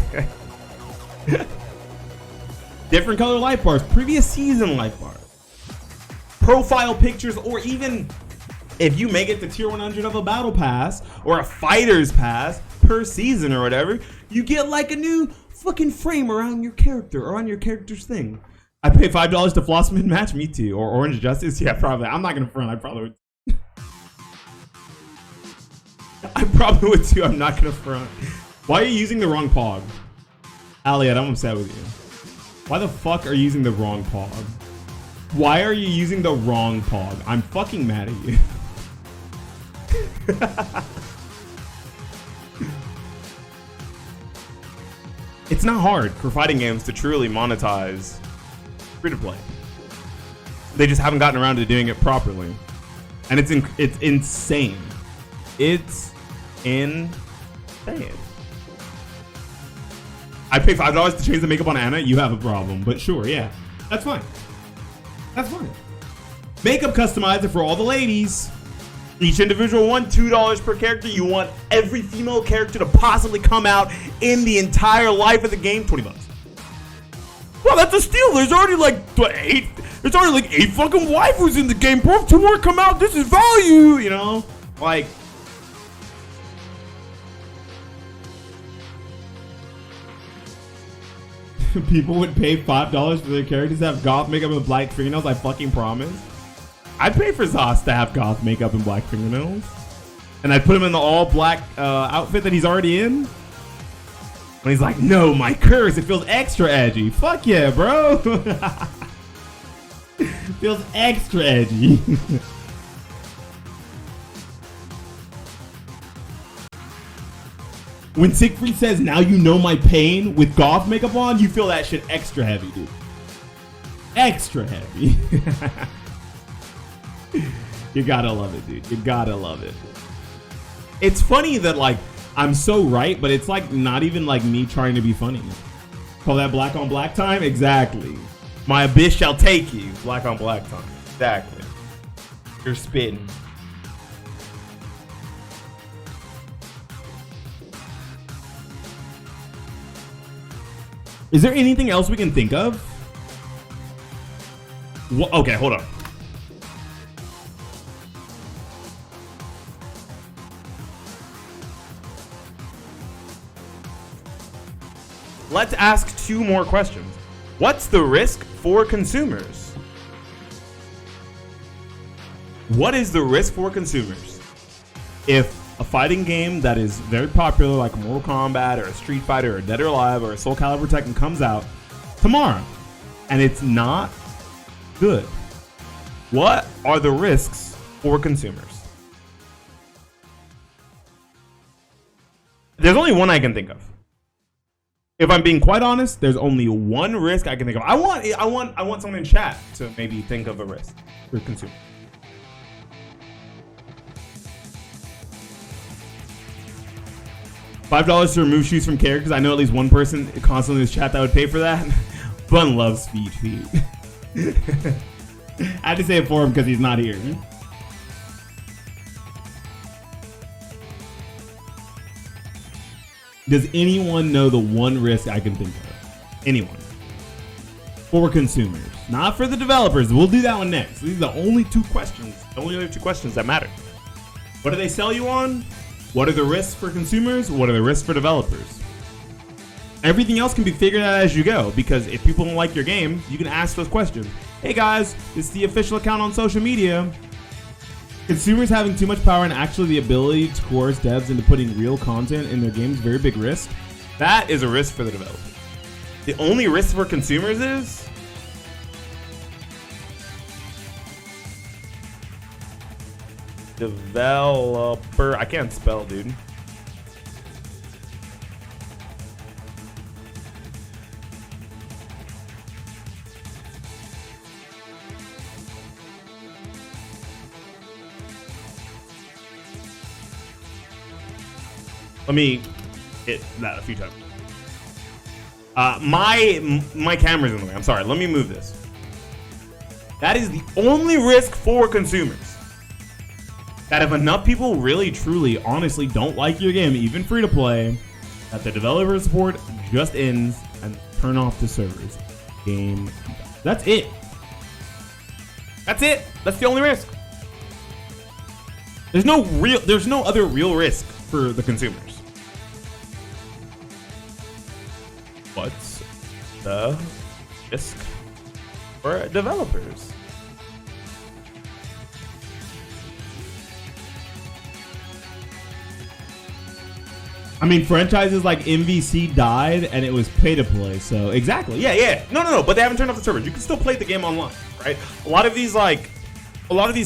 Different color life bars, previous season life bars, profile pictures, or even if you make it to tier 100 of a battle pass or a fighter's pass per season or whatever, you get like a new fucking frame around your character or on your character's thing. I pay $5 to floss mid-match, me too. Or Orange Justice, yeah, probably. I'm not gonna front. I probably would. I probably would too. I'm not gonna front. Why are you using the wrong pog? Aliad, I'm upset with you. Why the fuck are you using the wrong pog? Why are you using the wrong pog? I'm fucking mad at you. It's not hard for fighting games to truly monetize free to play. They just haven't gotten around to doing it properly, and it's insane. It's insane. I pay $5 to change the makeup on Anna. You have a problem, but sure, yeah, that's fine. That's fine. Makeup customizer for all the ladies. Each individual one, $2 per character. You want every female character to possibly come out in the entire life of the game, $20. Well, that's a steal. There's already like 8. There's already like 8 fucking waifus in the game, bro. If 2 more come out, this is value. You know, like. People would pay $5 for their characters to have goth makeup and black fingernails. I fucking promise. I'd pay for Zos to have goth makeup and black fingernails, and I'd put him in the all black outfit that he's already in. When he's like, "No, my curse, it feels extra edgy." Fuck yeah, bro. It feels extra edgy. When Siegfried says, "Now you know my pain" with goth makeup on, you feel that shit extra heavy, dude. Extra heavy. You gotta love it, dude. You gotta love it. It's funny that, like, I'm so right, but it's like not even like me trying to be funny. Call that black on black time? Exactly. My abyss shall take you. Black on black time. Exactly. You're spitting. Is there anything else we can think of? Okay, hold on. Let's ask 2 more questions. What's the risk for consumers? What is the risk for consumers? If a fighting game that is very popular, like Mortal Kombat or a Street Fighter or Dead or Alive or a Soul Calibur Tekken comes out tomorrow and it's not good, what are the risks for consumers? There's only one I can think of. If I'm being quite honest, there's only one risk I can think of. I want someone in chat to maybe think of a risk for consumers. $5 to remove shoes from characters. I know at least one person constantly in this chat that would pay for that. Bun loves speed feet. I had to say it for him because he's not here. Does anyone know the one risk I can think of? Anyone? For consumers. Not for the developers. We'll do that one next. These are the only 2 questions. The only other 2 questions that matter. What do they sell you on? What are the risks for consumers? What are the risks for developers? Everything else can be figured out as you go, because if people don't like your game, you can ask those questions. Hey guys, this is the official account on social media. Consumers having too much power and actually the ability to coerce devs into putting real content in their games, very big risk.
That is a risk for the developer. The only risk for consumers is developer. I can't spell, dude. Let me hit that a few times. My camera's in the way. I'm sorry. Let me move this. That is the only risk for consumers. That if enough people really, truly, honestly don't like your game, even free to play, that the developer support just ends and turn off the servers. Game. That's it. That's it. That's the only risk. There's no other real risk for the consumers. What's the risk for developers?
I mean, franchises like MVC died and it was pay to play. So exactly.
Yeah. No. But they haven't turned off the servers. You can still play the game online, right? A lot of these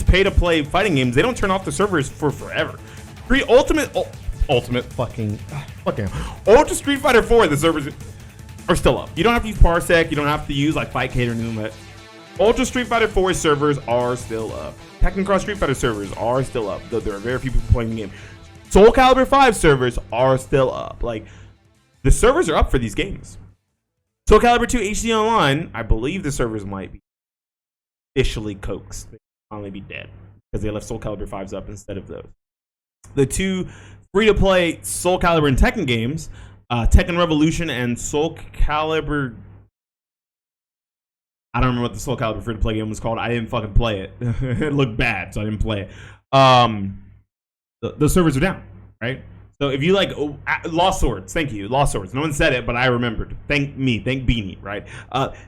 pay to play fighting games, they don't turn off the servers for forever. Ultimate Ultra Street Fighter 4, the servers are still up. You don't have to use Parsec. You don't have to use like Fightcade or anything like that. Ultra Street Fighter 4 servers are still up. Tekken Cross Street Fighter servers are still up, though there are very few people playing the game. Soul Calibur 5 servers are still up. Like, the servers are up for these games. Soul Calibur 2 HD Online, I believe the servers might be officially coaxed. They might finally be dead because they left Soul Calibur 5s up instead of those. The two free-to-play Soul Calibur and Tekken games, Tekken Revolution and Soul Calibur. I don't remember what the Soul Calibur free-to-play game was called. I didn't fucking play it. It looked bad, so I didn't play it. The servers are down, right? So if you like Lost Swords, thank you, Lost Swords. No one said it, but I remembered. Thank Beanie, right?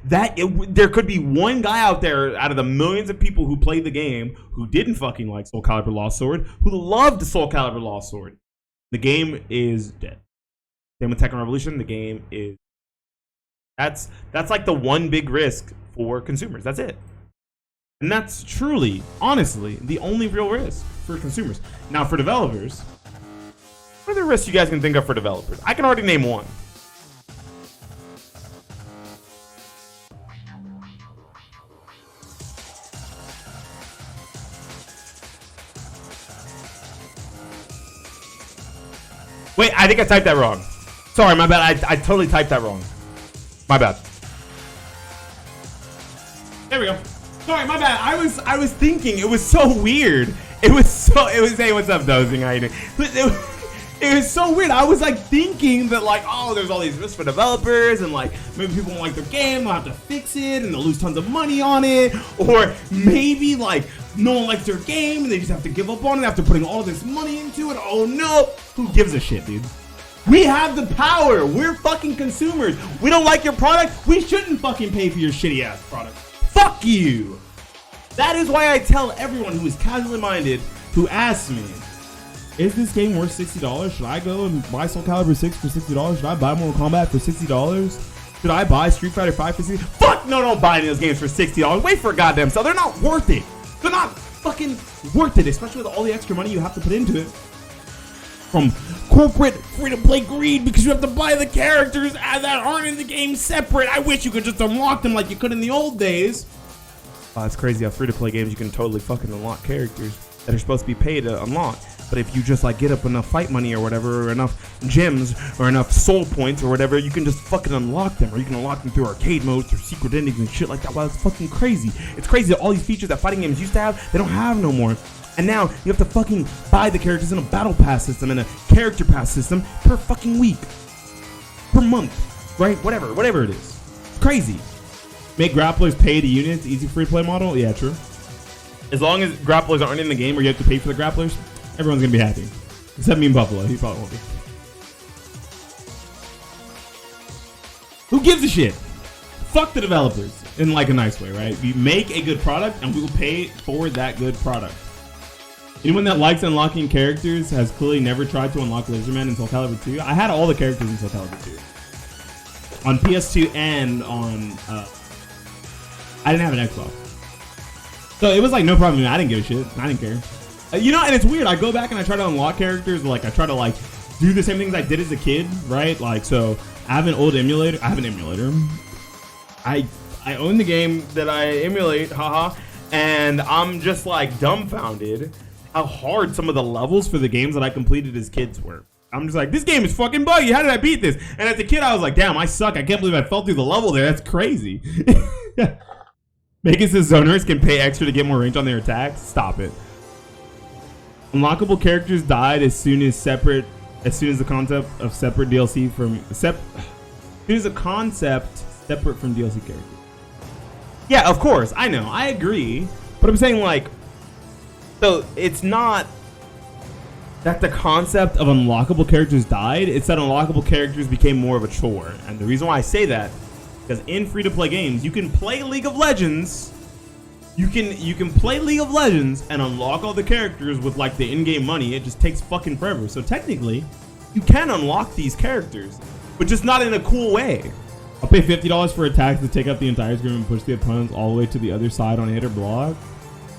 There could be one guy out there out of the millions of people who played the game who didn't fucking like Soul Calibur Lost Sword, who loved Soul Calibur Lost Sword. The game is dead. Same with Tekken Revolution. The game is that's like the one big risk for consumers. That's it. And that's truly, honestly, the only real risk for consumers. Now, for developers, what are the risks you guys can think of for developers? I can already name one. Wait, I think I typed that wrong. Sorry, my bad. I totally typed that wrong. My bad. There we go. Sorry, my bad. I was thinking it was so weird. It was hey, what's up, Dozing? How you doing? It was so weird. I was like thinking that like, oh, there's all these risks for developers and like maybe people won't like their game, they'll have to fix it and they'll lose tons of money on it, or maybe like no one likes their game and they just have to give up on it after putting all this money into it. Oh no, who gives a shit, dude? We have the power. We're fucking consumers. We don't like your product. We shouldn't fucking pay for your shitty ass product. Fuck you. That is why I tell everyone who is casually minded who asks me, is this game worth $60? Should I go and buy Soul Calibur 6 for $60? Should I buy Mortal Kombat for $60? Should I buy Street Fighter 5 for $60? Fuck no, don't buy any of those games for $60. Wait for a goddamn sale. They're not worth it. They're not fucking worth it, especially with all the extra money you have to put into it. From corporate free-to-play greed because you have to buy the characters that aren't in the game separate. I wish you could just unlock them like you could in the old days. Oh, it's crazy how free-to-play games you can totally fucking unlock characters that are supposed to be paid to unlock. But if you just like get up enough fight money or whatever, or enough gems or enough soul points or whatever, you can just fucking unlock them, or you can unlock them through arcade modes or secret endings and shit like that. Wow, it's fucking crazy. It's crazy that all these features that fighting games used to have, they don't have no more. And now you have to fucking buy the characters in a battle pass system and a character pass system per fucking week, per month, right? Whatever it is. It's crazy. Make grapplers pay the units, easy free play model. Yeah, true. As long as grapplers aren't in the game or you have to pay for the grapplers, everyone's gonna be happy. Except me and Buffalo. He probably won't be. Who gives a shit? Fuck the developers in like a nice way, right? We make a good product and we will pay for that good product.
Anyone that likes unlocking characters has clearly never tried to unlock Lizardman in Soul Calibur 2. I had all the characters in Soul Calibur 2. On PS2 and on... I didn't have an Xbox. So it was like no problem. I didn't give a shit. I didn't care. You know, and it's weird. I go back and I try to unlock characters. Like, I try to, like, do the same things I did as a kid, right? Like, so I have an old emulator. I have an emulator. I own the game that I emulate, haha. And I'm just, like, dumbfounded how hard some of the levels for the games that I completed as kids were. I'm just like, this game is fucking buggy. How did I beat this? And as a kid, I was like, damn, I suck. I can't believe I fell through the level there. That's crazy. Making says zoners can pay extra to get more range on their attacks. Stop it. Unlockable characters died as soon as the concept of separate DLC from here's a concept separate from DLC characters. Yeah, of course. I know. I agree. But I'm saying, like, so it's not that the concept of unlockable characters died. It's that unlockable characters became more of a chore. And the reason why I say that, because in free-to-play games, you can play League of Legends. You can play League of Legends and unlock all the characters with, like, the in-game money. It just takes fucking forever. So technically, you can unlock these characters, but just not in a cool way. I'll pay $50 for attacks to take out the entire screen and push the opponents all the way to the other side on hit or block.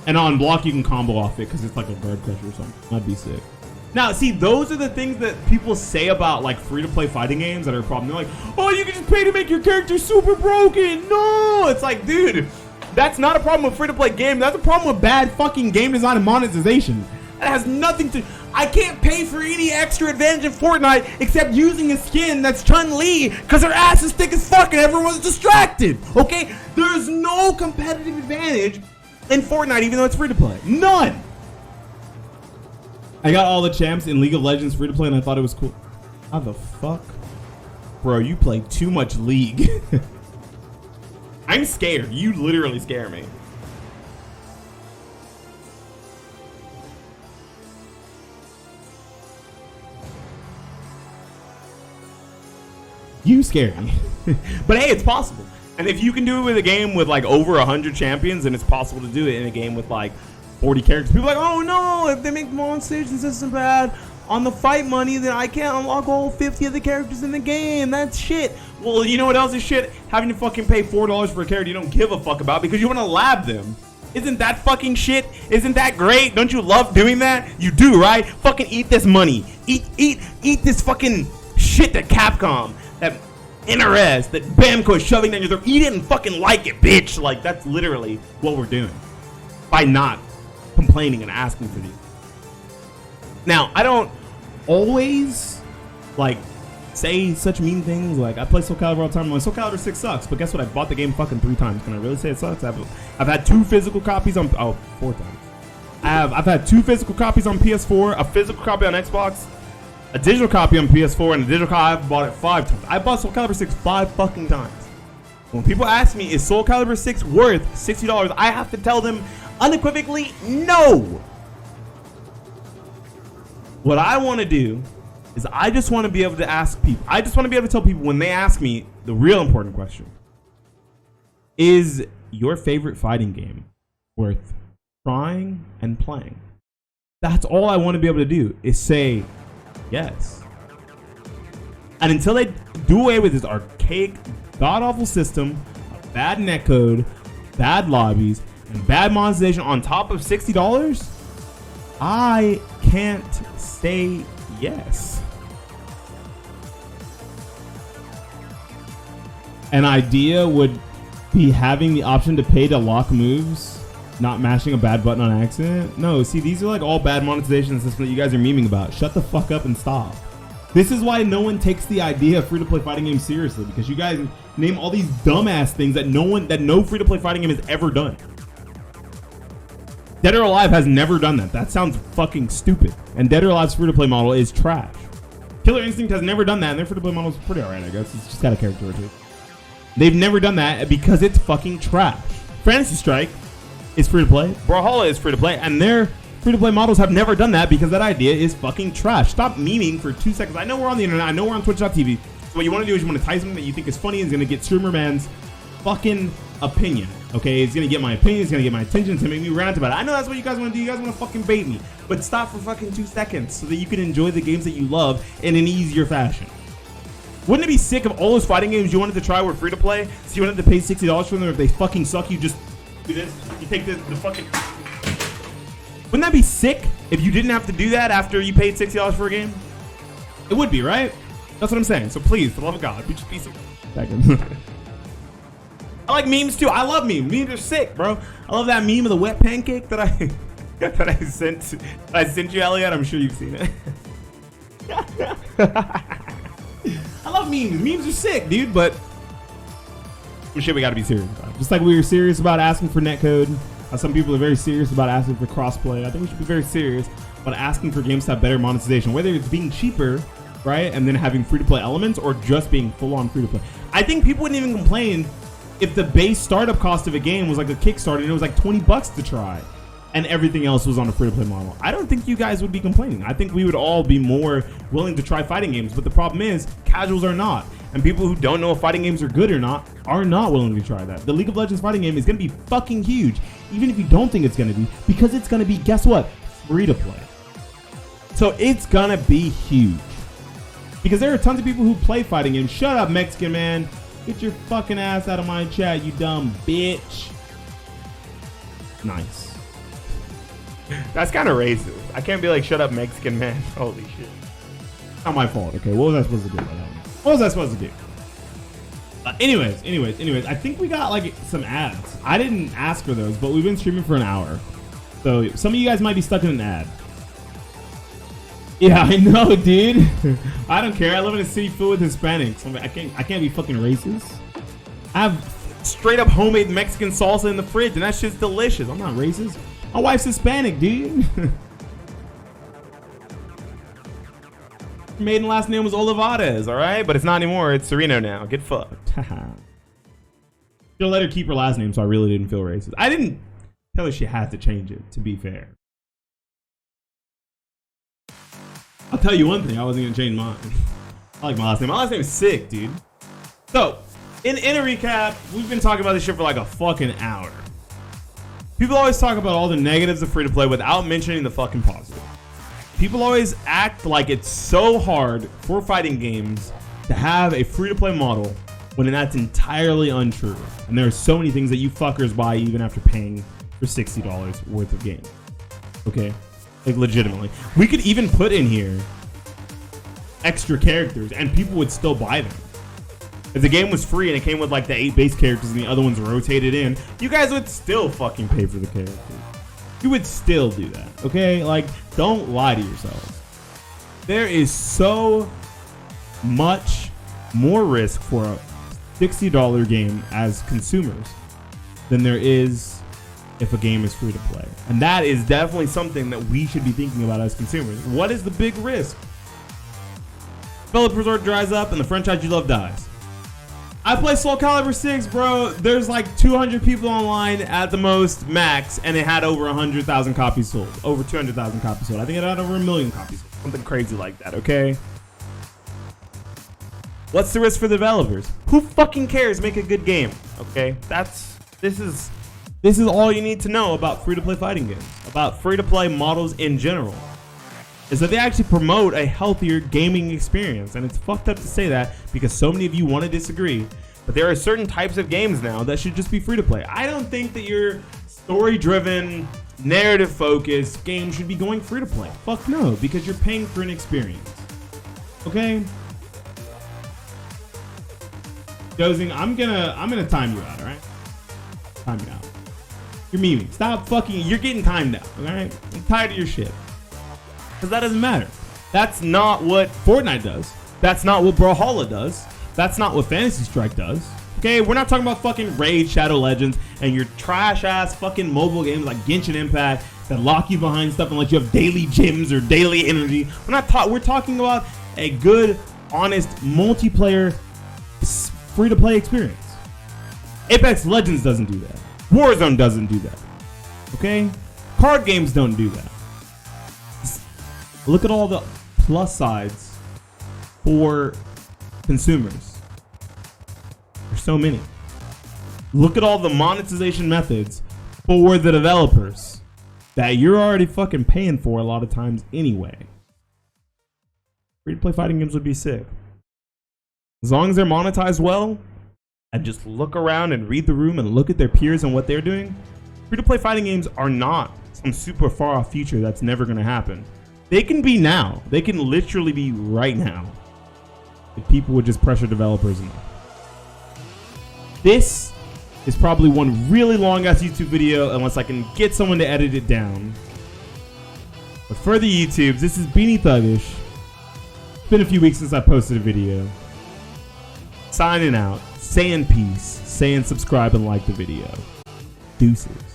And on block, you can combo off it because it's like a guard crusher or something. That'd be sick. Now, see, those are the things that people say about, like, free-to-play fighting games that are a problem. They're like, oh, you can just pay to make your character super broken. No! It's like, dude, that's not a problem with free-to-play game. That's a problem with bad fucking game design and monetization. That has nothing to... I can't pay for any extra advantage in Fortnite except using a skin that's Chun-Li because her ass is thick as fuck and everyone's distracted, okay? There's no competitive advantage in Fortnite even though it's free-to-play. None! I got all the champs in League of Legends free to play and I thought it was cool. How the fuck? Bro, you play too much League. I'm scared. You literally scare me. You scare me. But hey, it's possible. And if you can do it with a game with like over 100 champions, then it's possible to do it in a game with like 40 characters. People are like, oh no, if they make monsters, this isn't bad. On the fight money, then I can't unlock all 50 of the characters in the game. That's shit. Well, you know what else is shit? Having to fucking pay $4 for a character you don't give a fuck about because you want to lab them. Isn't that fucking shit? Isn't that great? Don't you love doing that? You do, right? Fucking eat this money. Eat this fucking shit that Capcom, that NRS, that Bamco is shoving down your throat. Eat it and fucking like it, bitch. Like, that's literally what we're doing by not complaining and asking for these. Now, I don't always like say such mean things. Like, I play Soul Calibur all the time. I'm like, Soul Calibur 6 sucks, but guess what? I bought the game fucking 3 times. Can I really say it sucks? I've had 2 physical copies on 4 times. I've had 2 physical copies on PS4, a physical copy on Xbox, a digital copy on PS4, and a digital copy I've bought it 5 times. I bought Soul Calibur 6 5 fucking times. When people ask me, is Soul Calibur 6 worth $60? I have to tell them unequivocally, no. What I want to do is I just want to be able to ask people. I just want to be able to tell people when they ask me the real important question. Is your favorite fighting game worth trying and playing? That's all I want to be able to do is say yes. And until they do away with this archaic, god-awful system of bad netcode, bad lobbies, and bad monetization on top of $60, I can't say yes. An idea would be having the option to pay to lock moves, not mashing a bad button on accident. No, see, these are like all bad monetization systems that you guys are memeing about. Shut the fuck up and stop. This is why no one takes the idea of free-to-play fighting games seriously, because you guys name all these dumbass things that no free-to-play fighting game has ever done. Dead or Alive has never done that. That sounds fucking stupid. And Dead or Alive's free-to-play model is trash. Killer Instinct has never done that, and their free-to-play model is pretty alright, I guess. It's just got a character or two. They've never done that because it's fucking trash. Fantasy Strike is free-to-play. Brawlhalla is free-to-play, and their free-to-play models have never done that because that idea is fucking trash. Stop memeing for 2 seconds. I know we're on the internet. I know we're on Twitch.tv. So what you want to do is you want to tie something that you think is funny and is going to get streamer man's fucking opinion. Okay, it's gonna get my opinion, it's gonna get my attention, to make me rant about it. I know that's what you guys want to do. You guys want to fucking bait me, but stop for fucking 2 seconds so that you can enjoy the games that you love in an easier fashion. Wouldn't it be sick if all those fighting games you wanted to try were free to play? So you wanted to pay $60 for them. If they fucking suck, you just do this. You take the fucking. Wouldn't that be sick if you didn't have to do that after you paid $60 for a game? It would be, right? That's what I'm saying. So please, for the love of God, be just be some. I like memes too. I love memes. Memes are sick, bro. I love that meme of the wet pancake that I sent you, Elliot. I'm sure you've seen it. I love memes. Memes are sick, dude. But shit, we got to be serious about it. Just like we were serious about asking for netcode. Some people are very serious about asking for crossplay. I think we should be very serious about asking for games to have better monetization, whether it's being cheaper, right, and then having free-to-play elements, or just being full-on free-to-play. I think people wouldn't even complain if the base startup cost of a game was like a Kickstarter and it was like $20 to try, and everything else was on a free-to-play model. I don't think you guys would be complaining. I think we would all be more willing to try fighting games, but the problem is casuals are not, and people who don't know if fighting games are good or not are not willing to try that. The League of Legends fighting game is going to be fucking huge, even if you don't think it's going to be, because it's going to be, guess what, free-to-play. So it's going to be huge, because there are tons of people who play fighting games. Shut up, Mexican man. Get your fucking ass out of my chat, you dumb bitch. Nice.
That's kind of racist. I can't be like, shut up, Mexican man. Holy shit.
Not my fault. Okay, what was I supposed to do about that? What was I supposed to do? Anyways, I think we got like some ads. I didn't ask for those, but we've been streaming for an hour. So some of you guys might be stuck in an ad. Yeah, I know, dude. I don't care. I live in a city filled with Hispanics. I can't be fucking racist. I have straight up homemade Mexican salsa in the fridge, and that shit's delicious. I'm not racist. My wife's Hispanic, dude.
Maiden last name was Olivares, all right? But it's not anymore. It's Sereno now. Get fucked.
She'll let her keep her last name, so I really didn't feel racist. I didn't tell her she had to change it, to be fair. I'll tell you one thing, I wasn't gonna change mine. I like my last name. My last name is sick, dude. So, in a recap, we've been talking about this shit for like a fucking hour. People always talk about all the negatives of free-to-play without mentioning the fucking positive. People always act like it's so hard for fighting games to have a free-to-play model when that's entirely untrue. And there are so many things that you fuckers buy even after paying for $60 worth of game. Okay? Like, legitimately. We could even put in here extra characters and people would still buy them. If the game was free and it came with like the 8 base characters and the other ones rotated in, you guys would still fucking pay for the characters. You would still do that, okay? Like, don't lie to yourselves. There is so much more risk for a $60 game as consumers than there is if a game is free to play. And that is definitely something that we should be thinking about as consumers. What is the big risk? Developer Resort dries up and the franchise you love dies. I play Soul Calibur 6, bro. There's like 200 people online at the most max, and it had over 100,000 copies sold. Over 200,000 copies sold. I think it had over 1 million copies sold. Something crazy like that, okay? What's the risk for the developers? Who fucking cares? Make a good game, okay? This is all you need to know about free-to-play fighting games, about free-to-play models in general, is that they actually promote a healthier gaming experience. And it's fucked up to say that because so many of you want to disagree, but there are certain types of games now that should just be free-to-play. I don't think that your story-driven, narrative-focused game should be going free-to-play. Fuck no, because you're paying for an experience, okay? Dozing, I'm gonna time you out, all right? Time you out. You're memeing. Stop fucking. You're getting timed out. All right. I'm tired of your shit. Because that doesn't matter. That's not what Fortnite does. That's not what Brawlhalla does. That's not what Fantasy Strike does. Okay, we're not talking about fucking Raid, Shadow Legends, and your trash ass fucking mobile games like Genshin Impact that lock you behind stuff and let you have daily gyms or daily energy. We're talking about a good, honest multiplayer free-to-play experience. Apex Legends doesn't do that. Warzone doesn't do that. Okay? Card games don't do that. Look at all the plus sides for consumers. There's so many. Look at all the monetization methods for the developers that you're already fucking paying for a lot of times anyway. Free-to-play fighting games would be sick. As long as they're monetized well, and just look around and read the room and look at their peers and what they're doing, free-to-play fighting games are not some super far-off future that's never going to happen. They can be now. They can literally be right now. If people would just pressure developers enough. This is probably one really long-ass YouTube video unless I can get someone to edit it down. But for the YouTubes, this is Beanie Thuggish. It's been a few weeks since I posted a video. Signing out, saying peace, saying subscribe and like the video. Deuces.